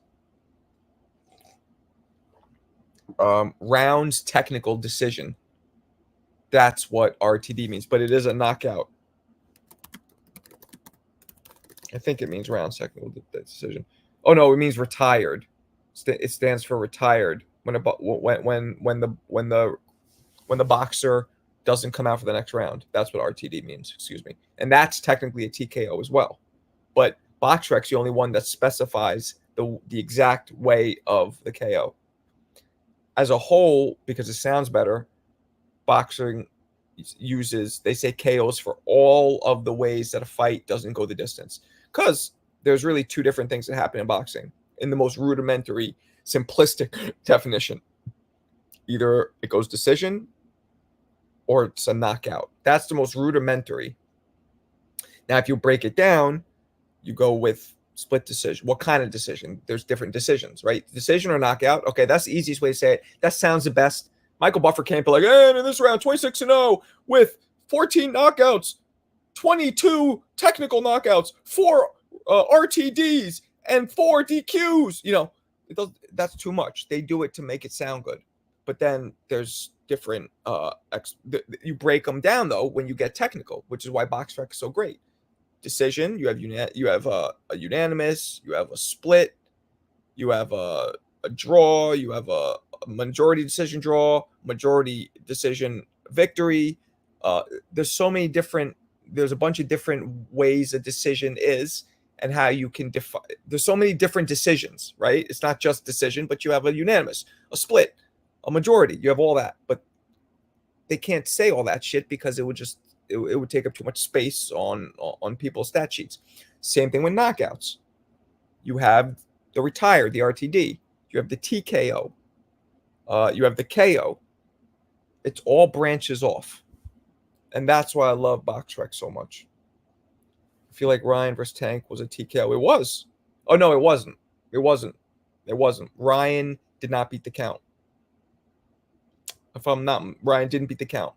Rounds technical decision. That's what RTD means, but it is a knockout. I think it means rounds technical decision. Oh no, it means retired. It stands for retired when the boxer doesn't come out for the next round. That's what RTD means. Excuse me, and that's technically a TKO as well. But BoxRec's the only one that specifies the exact way of the KO. As a whole, because it sounds better, boxing they say KOs for all of the ways that a fight doesn't go the distance. Because there's really two different things that happen in boxing in the most rudimentary, simplistic definition. Either it goes decision or it's a knockout. That's the most rudimentary. Now, if you break it down, you go with split decision. What kind of decision? There's different decisions, right? Decision or knockout. Okay, that's the easiest way to say it. That sounds the best. Michael Buffer can't be like, in this round, 26-0 with 14 knockouts, 22 technical knockouts, 4 RTDs, and 4 DQs. That's too much. They do it to make it sound good, but then there's different. You break them down though when you get technical, which is why box rec is so great. Decision. You have a unanimous. You have a split. You have a draw. You have a majority decision draw. Majority decision victory. There's so many different. There's a bunch of different ways a decision is, and how you can define. There's so many different decisions, right? It's not just decision, but you have a unanimous, a split, a majority. You have all that, but they can't say all that shit because it would take up too much space on people's stat sheets. Same thing with knockouts. You have the retired, the RTD. You have the TKO. You have the KO. It's all branches off, and that's why I love BoxRec so much. I feel like Ryan versus Tank was a TKO. It was. Oh no, it wasn't. It wasn't. It wasn't. Ryan did not beat the count. If I'm not, Ryan didn't beat the count.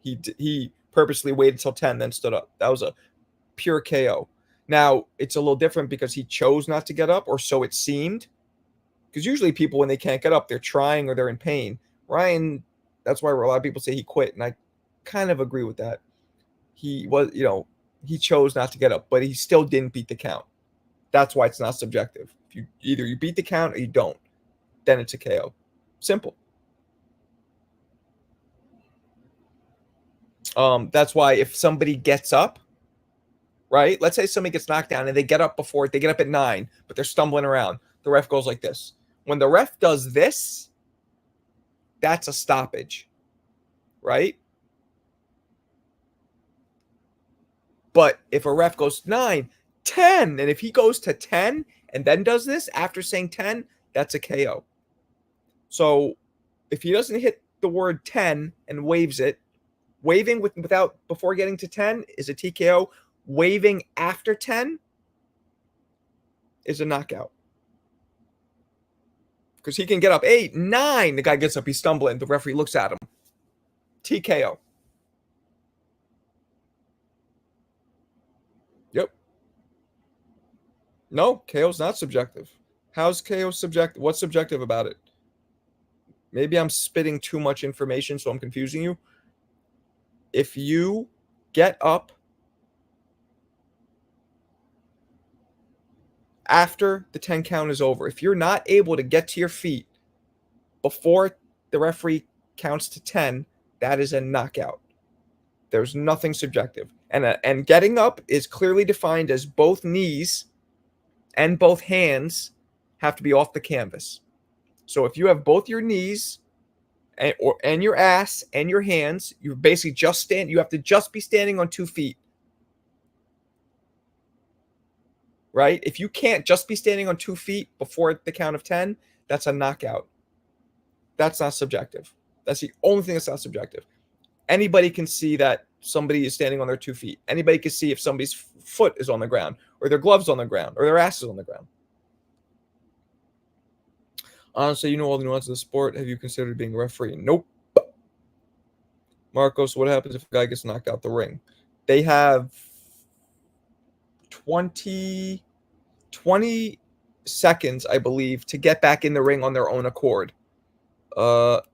He purposely waited till 10, then stood up. That was a pure KO. Now it's a little different because he chose not to get up, or so it seemed. Because usually people, when they can't get up, they're trying or they're in pain. Ryan, that's why a lot of people say he quit, and I kind of agree with that. He was, he chose not to get up, but he still didn't beat the count. That's why it's not subjective. If you either you beat the count or you don't, then it's a KO. Simple. That's why if somebody gets up, right? Let's say somebody gets knocked down and they get up they get up at 9, but they're stumbling around. The ref goes like this. When the ref does this, that's a stoppage, right? But if a ref goes 9, 10, and if he goes to 10 and then does this after saying 10, that's a KO. So if he doesn't hit the word 10 and waves it, waving without before getting to 10 is a TKO. Waving after 10 is a knockout. Because he can get up 8, 9. The guy gets up, he's stumbling. The referee looks at him. TKO. Yep. No, KO's not subjective. How's KO subjective? What's subjective about it? Maybe I'm spitting too much information, so I'm confusing you. If you get up after the 10 count is over, if you're not able to get to your feet before the referee counts to 10, that is a knockout. There's nothing subjective. And getting up is clearly defined as both knees and both hands have to be off the canvas. So if you have both your knees and your ass and your hands, you basically you have to just be standing on 2 feet. Right? If you can't just be standing on 2 feet before the count of 10, that's a knockout. That's not subjective. That's the only thing that's not subjective. Anybody can see that somebody is standing on their 2 feet. Anybody can see if somebody's foot is on the ground, or their gloves on the ground, or their ass is on the ground. Honestly, you know all the nuances of the sport. Have you considered being a referee? Nope. Marcos, what happens if a guy gets knocked out the ring? They have 20 seconds, I believe, to get back in the ring on their own accord. Let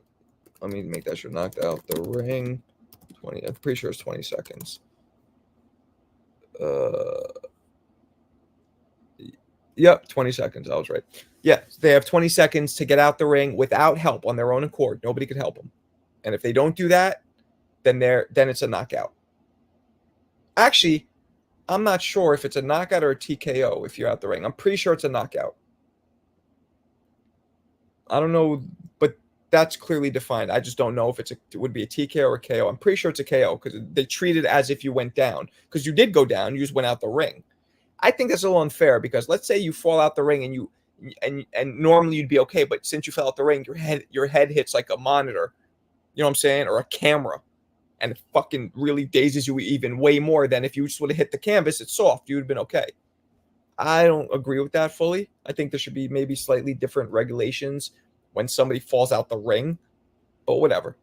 me make that sure. Knocked out the ring. 20. I'm pretty sure it's 20 seconds. Yep, 20 seconds. I was right. Yeah, they have 20 seconds to get out the ring without help on their own accord. Nobody can help them. And if they don't do that, then it's a knockout. Actually, I'm not sure if it's a knockout or a TKO if you're out the ring. I'm pretty sure it's a knockout. I don't know, but that's clearly defined. I just don't know if it would be a TKO or a KO. I'm pretty sure it's a KO because they treat it as if you went down. Because you did go down, you just went out the ring. I think that's a little unfair because let's say you fall out the ring and normally you'd be okay, but since you fell out the ring, your head hits like a monitor, you know what I'm saying, or a camera, and it fucking really dazes you even way more than if you just would have hit the canvas. It's soft, you'd have been okay. I don't agree with that fully. I think there should be maybe slightly different regulations when somebody falls out the ring, but whatever.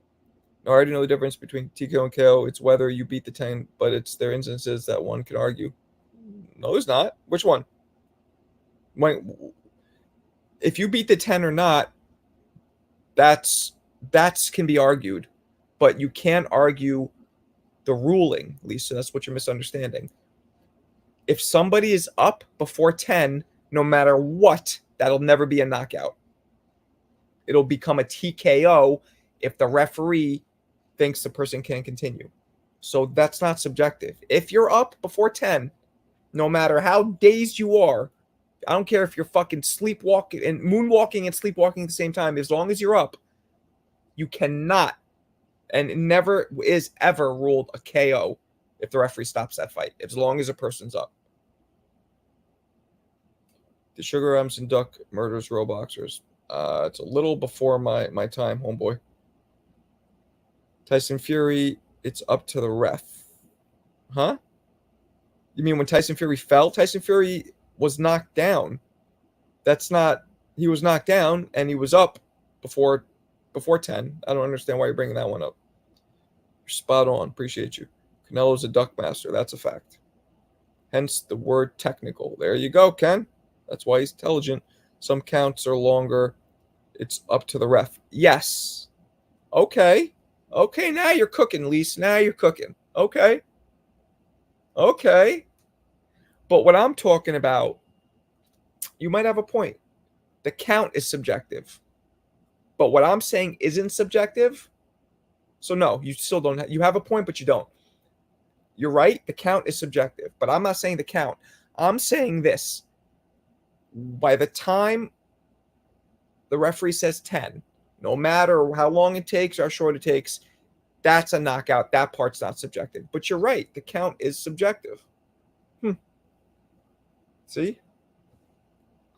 I already know the difference between TKO and KO. It's whether you beat the 10, but it's their instances that one can argue. No, there's not. Which one? If you beat the 10 or not, that's can be argued, but you can't argue the ruling, Lisa. That's what you're misunderstanding. If somebody is up before 10, no matter what, that'll never be a knockout. It'll become a TKO if the referee thinks the person can't continue. So that's not subjective. If you're up before 10, no matter how dazed you are, I don't care if you're fucking sleepwalking and moonwalking and sleepwalking at the same time, as long as you're up, you cannot, and it never is ever ruled a KO if the referee stops that fight, as long as a person's up. The Sugar M's and Duck murders row boxers. It's a little before my time, homeboy. Tyson Fury, it's up to the ref. Huh? You mean when Tyson Fury fell? Tyson Fury was knocked down. That's not. He was knocked down and he was up before 10. I don't understand why you're bringing that one up. You're spot on. Appreciate you. Canelo's a duck master. That's a fact. Hence the word technical. There you go, Ken. That's why he's intelligent. Some counts are longer. It's up to the ref. Yes. Okay. Okay, now you're cooking, Lise. Now you're cooking. Okay. Okay. But what I'm talking about, you might have a point. The count is subjective. But what I'm saying isn't subjective. So no, you still don't you have a point, but you don't. You're right. The count is subjective, but I'm not saying the count. I'm saying this. By the time the referee says 10, no matter how long it takes or how short it takes, that's a knockout. That part's not subjective. But you're right. The count is subjective. See?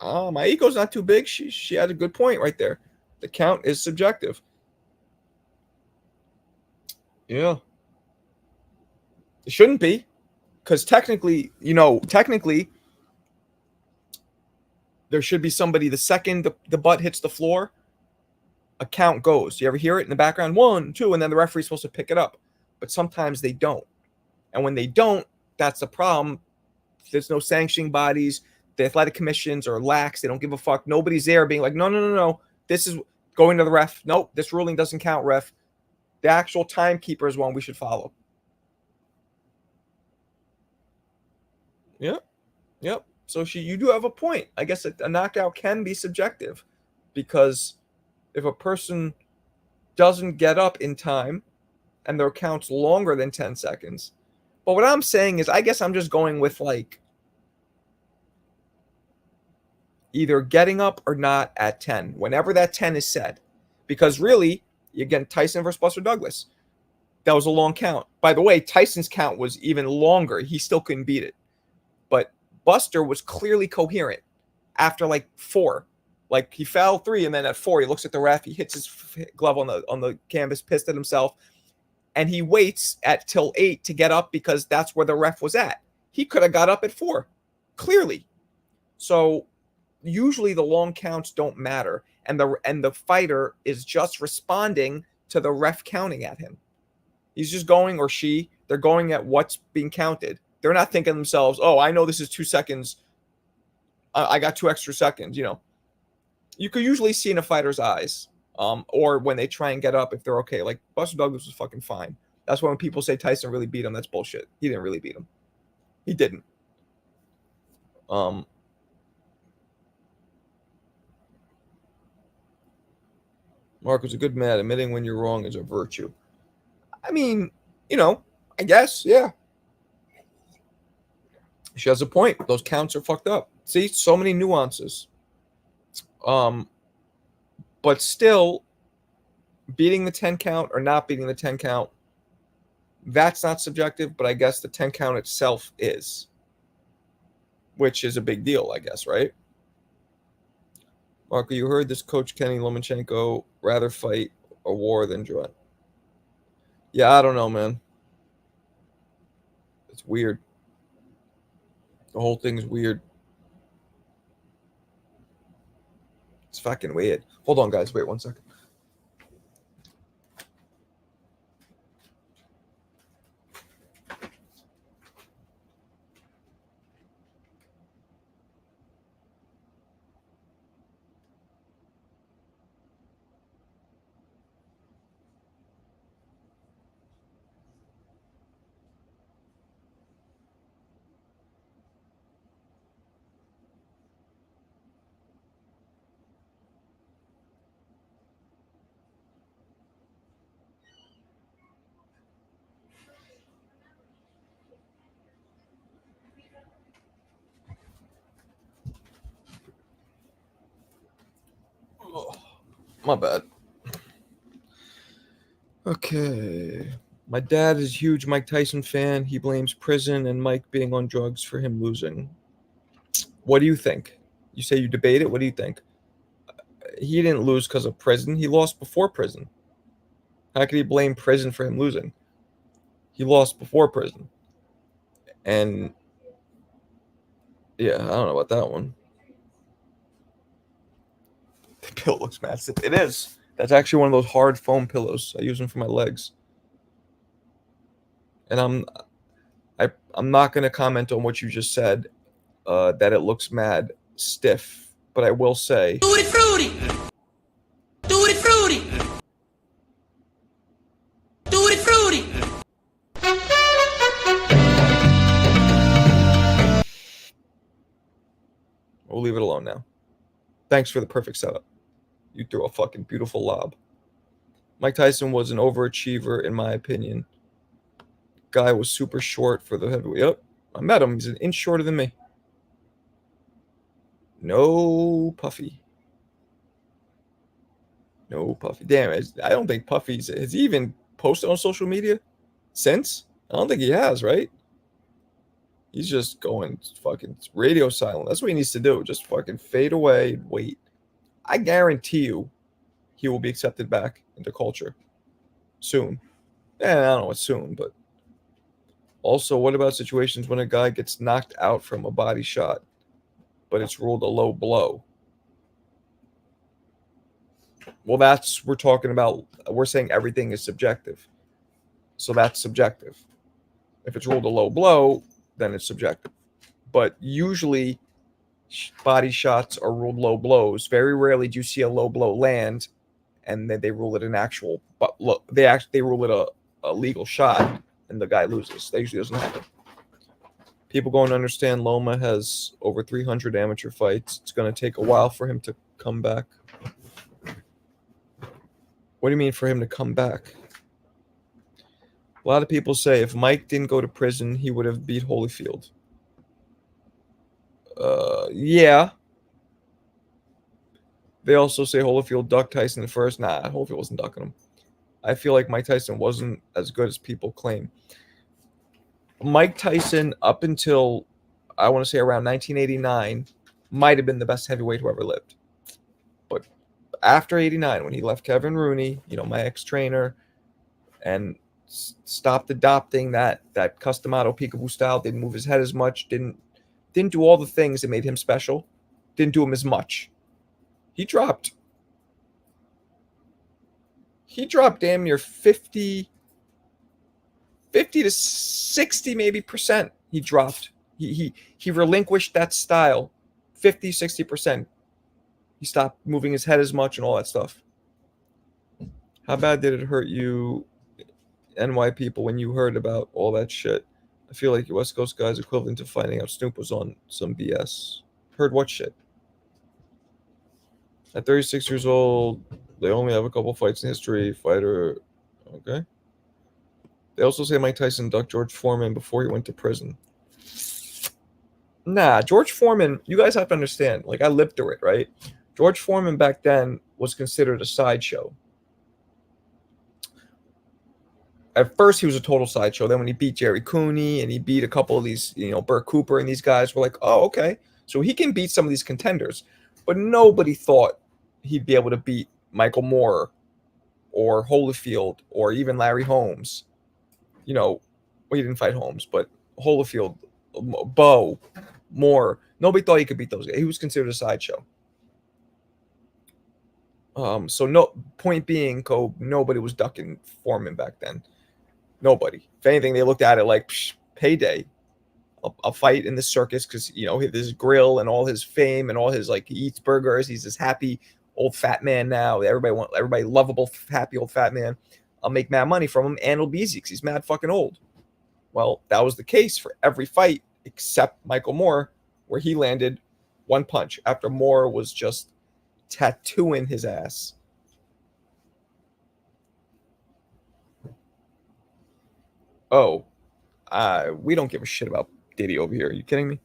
My ego's not too big. She had a good point right there. The count is subjective. Yeah. It shouldn't be. Because technically, there should be somebody the second the butt hits the floor, a count goes. You ever hear it in the background? 1, 2, and then the referee's supposed to pick it up. But sometimes they don't. And when they don't, that's the problem. There's no sanctioning bodies. The athletic commissions are lax. They don't give a fuck. Nobody's there being like, no. This is going to the ref. Nope, this ruling doesn't count, ref. The actual timekeeper is one we should follow. Yep. So you do have a point. I guess a knockout can be subjective because if a person doesn't get up in time and their count's longer than 10 seconds. But what I'm saying is, I guess I'm just going with like either getting up or not at 10, whenever that 10 is said. Because really, again, Tyson versus Buster Douglas, that was a long count. By the way, Tyson's count was even longer. He still couldn't beat it. But Buster was clearly coherent after like 4. Like he fouled 3, and then at 4, he looks at the ref. He hits his glove on the canvas, pissed at himself, and he waits till 8 to get up because that's where the ref was at. He could have got up at 4, clearly. So usually the long counts don't matter, and the fighter is just responding to the ref counting at him. He's just going, or she, they're going at what's being counted. They're not thinking to themselves, oh, I know this is 2 seconds. I got 2 extra seconds, You could usually see in a fighter's eyes, or when they try and get up if they're okay. Like Buster Douglas was fucking fine. That's why when people say Tyson really beat him, that's bullshit. He didn't really beat him. He didn't. Mark was a good man. Admitting when you're wrong is a virtue. I mean, I guess, yeah. She has a point. Those counts are fucked up. See, so many nuances. But still, beating the 10 count or not beating the 10 count, that's not subjective, but I guess the 10 count itself is, which is a big deal, I guess, right? Marco, you heard this Coach Kenny Lomachenko rather fight a war than join. Yeah, I don't know, man. It's weird. The whole thing's weird. It's fucking weird. Hold on, guys. Wait 1 second. My bad. Okay. My dad is a huge Mike Tyson fan. He blames prison and Mike being on drugs for him losing. What do you think? You say you debate it. What do you think? He didn't lose because of prison. He lost before prison. How could he blame prison for him losing? He lost before prison. And yeah, I don't know about that one. The pillow looks massive. It is. That's actually one of those hard foam pillows. I use them for my legs. And I'm not going to comment on what you just said, that it looks mad stiff. But I will say, Tutti frutti! Tutti frutti! Tutti frutti! we'll leave it alone now. Thanks for the perfect setup. You threw a fucking beautiful lob. Mike Tyson was an overachiever, in my opinion. Guy was super short for the heavyweight. Yep, I met him. He's an inch shorter than me. No Puffy. No Puffy. Damn, I don't think Puffy's. Has he even posted on social media since? I don't think he has, right? He's just going fucking radio silent. That's what he needs to do. Just fucking fade away and wait. I guarantee you he will be accepted back into culture soon. I don't know what soon, but also, what about situations when a guy gets knocked out from a body shot, but it's ruled a low blow? Well, we're talking about, we're saying everything is subjective. So that's subjective. If it's ruled a low blow, then it's subjective. But usually, body shots are ruled low blows. Very rarely do you see a low blow land, and then they rule it an actual. But look, they rule it a legal shot, and the guy loses. That usually doesn't happen. People going to understand Loma has over 300 amateur fights. It's going to take a while for him to come back. What do you mean for him to come back? A lot of people say if Mike didn't go to prison, he would have beat Holyfield. Yeah. They also say Holyfield ducked Tyson first. Nah, Holyfield wasn't ducking him. I feel like Mike Tyson wasn't as good as people claim. Mike Tyson, up until, I want to say around 1989, might have been the best heavyweight who ever lived. But after 89, when he left Kevin Rooney, my ex-trainer, and stopped adopting that Customado peekaboo style, didn't move his head as much, didn't do all the things that made him special, didn't do him as much. He dropped damn near 50 to 60 maybe percent. He dropped. He relinquished that style 50, 60%. He stopped moving his head as much and all that stuff. How bad did it hurt you, NY people, when you heard about all that shit? I feel like West Coast guys equivalent to finding out Snoop was on some BS. Heard what shit? At 36 years old, they only have a couple fights in history. Fighter, okay. They also say Mike Tyson ducked George Foreman before he went to prison. Nah, George Foreman, you guys have to understand. Like, I lived through it, right? George Foreman back then was considered a sideshow. At first, he was a total sideshow. Then when he beat Jerry Cooney and he beat a couple of these, Burt Cooper and these guys were like, oh, okay. So he can beat some of these contenders. But nobody thought he'd be able to beat Michael Moore or Holyfield or even Larry Holmes. He didn't fight Holmes, but Holyfield, Bo, Moore. Nobody thought he could beat those guys. He was considered a sideshow. So no point being, nobody was ducking Foreman back then. Nobody. If anything, they looked at it like payday. A fight in the circus because his grill and all his fame and all his he eats burgers. He's this happy old fat man now. Everybody lovable happy old fat man. I'll make mad money from him and it'll be easy because he's mad fucking old. Well, that was the case for every fight except Michael Moore, where he landed one punch after Moore was just tattooing his ass. Oh, we don't give a shit about Diddy over here. Are you kidding me?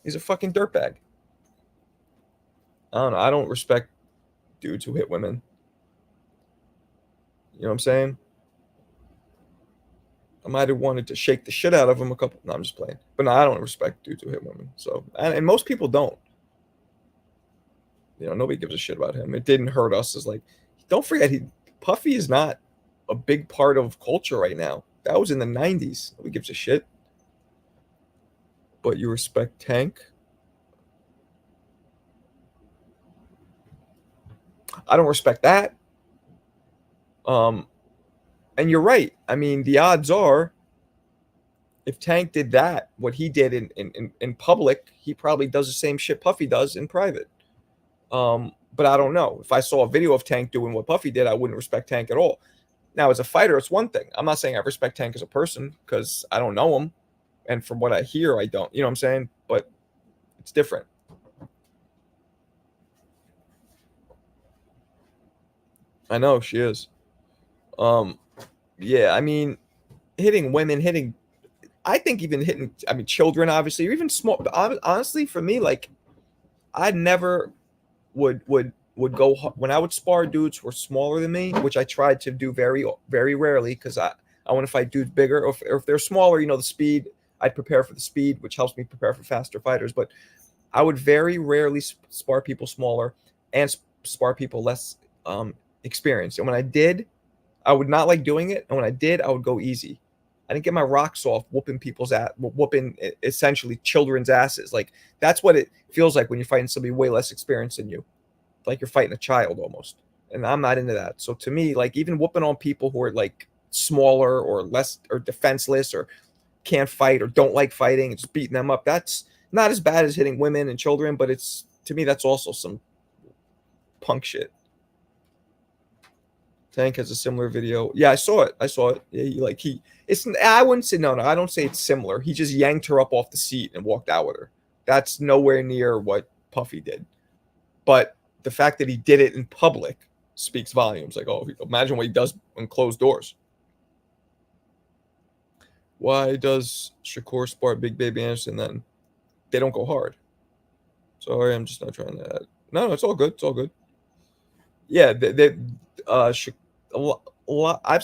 He's a fucking dirtbag. I don't know. I don't respect dudes who hit women. You know what I'm saying? I might have wanted to shake the shit out of him a couple. No, I'm just playing. But no, I don't respect dudes who hit women. So, and most people don't. You know, nobody gives a shit about him. It didn't hurt us. As like, don't forget, Puffy is not a big part of culture right now. That was in the '90s. Nobody gives a shit. But you respect Tank. I don't respect that. And you're right. I mean, the odds are, if Tank did that, what he did in public, he probably does the same shit Puffy does in private. But I don't know. If I saw a video of Tank doing what Puffy did, I wouldn't respect Tank at all. Now, as a fighter, it's one thing. I'm not saying I respect Tank as a person because I don't know him. And from what I hear, I don't. You know what I'm saying? But it's different. I know she is. Yeah, I mean, hitting women, I think even hitting, I mean, children, obviously, or even small. Honestly, for me, like, I never would go when I would spar dudes who were smaller than me, which I tried to do very rarely because I want to fight dudes bigger. Or if they're smaller, the speed, I'd prepare for the speed, which helps me prepare for faster fighters. But I would very rarely spar people smaller and spar people less experienced. And when I did, I would not like doing it. And when I did, I would go easy. I didn't get my rocks off whooping whooping essentially children's asses. Like, that's what it feels like when you're fighting somebody way less experienced than you. Like you're fighting a child almost. And I'm not into that. So to me, like, even whooping on people who are like smaller or less or defenseless or can't fight or don't like fighting and just beating them up, that's not as bad as hitting women and children, but it's, to me, that's also some punk shit. Tank has a similar video. Yeah, I saw it. Yeah, it's, I wouldn't say, no, I don't say it's similar. He just yanked her up off the seat and walked out with her. That's nowhere near what Puffy did. But the fact that he did it in public speaks volumes. Like, oh, imagine what he does in closed doors. Why does Shakur spar Big Baby Anderson then? They don't go hard. Sorry, I'm just not trying to add. No, it's all good. It's all good. Yeah, I've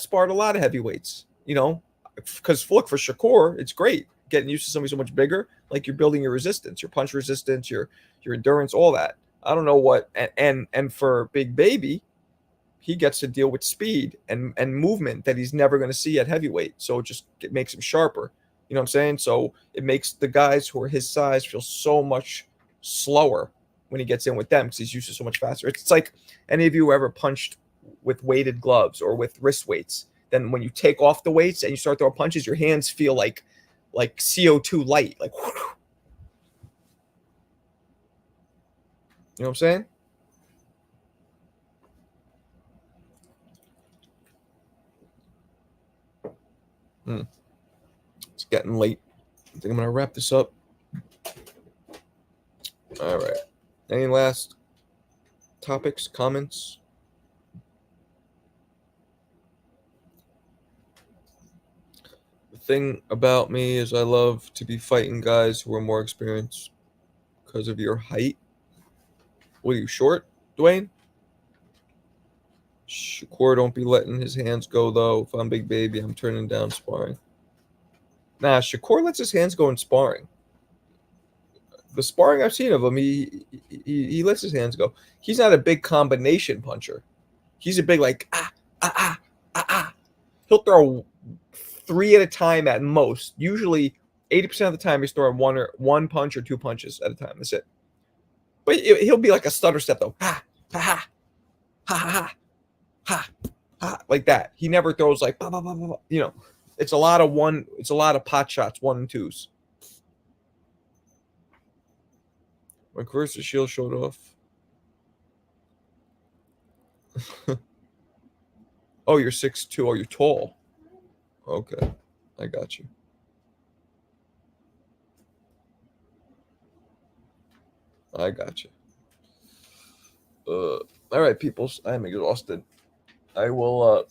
sparred a lot of heavyweights, because look, for Shakur, it's great getting used to somebody so much bigger. Like, you're building your resistance, your punch resistance, your endurance, all that. I don't know what, and for Big Baby, he gets to deal with speed and movement that he's never going to see at heavyweight. So it makes him sharper. You know what I'm saying? So it makes the guys who are his size feel so much slower when he gets in with them because he's used to so much faster. It's like, any of you ever punched with weighted gloves or with wrist weights? Then when you take off the weights and you start throwing punches, your hands feel like CO2 light, like, you know what I'm saying? It's getting late. I think I'm gonna wrap this up. All right. Any last topics, comments? The thing about me is I love to be fighting guys who are more experienced because of your height. What are you, short, Dwayne? Shakur don't be letting his hands go, though. If I'm Big Baby, I'm turning down sparring. Nah, Shakur lets his hands go in sparring. The sparring I've seen of him, he lets his hands go. He's not a big combination puncher. He's a big, like, He'll throw 3 at a time at most. Usually 80% of the time he's throwing one punch or 2 punches at a time. That's it. But he'll be like a stutter step, though. Ha, ha, ha, ha, ha, ha, ha, like that. He never throws like, bah, bah, bah, bah, bah. It's a lot of pot shots, 1 and 2s. When Clarissa Shield showed off. Oh, you're 6'2". Oh, you're tall. Okay. I got you. All right, peoples. I am exhausted. I will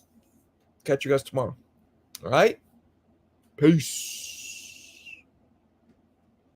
catch you guys tomorrow. All right? Peace.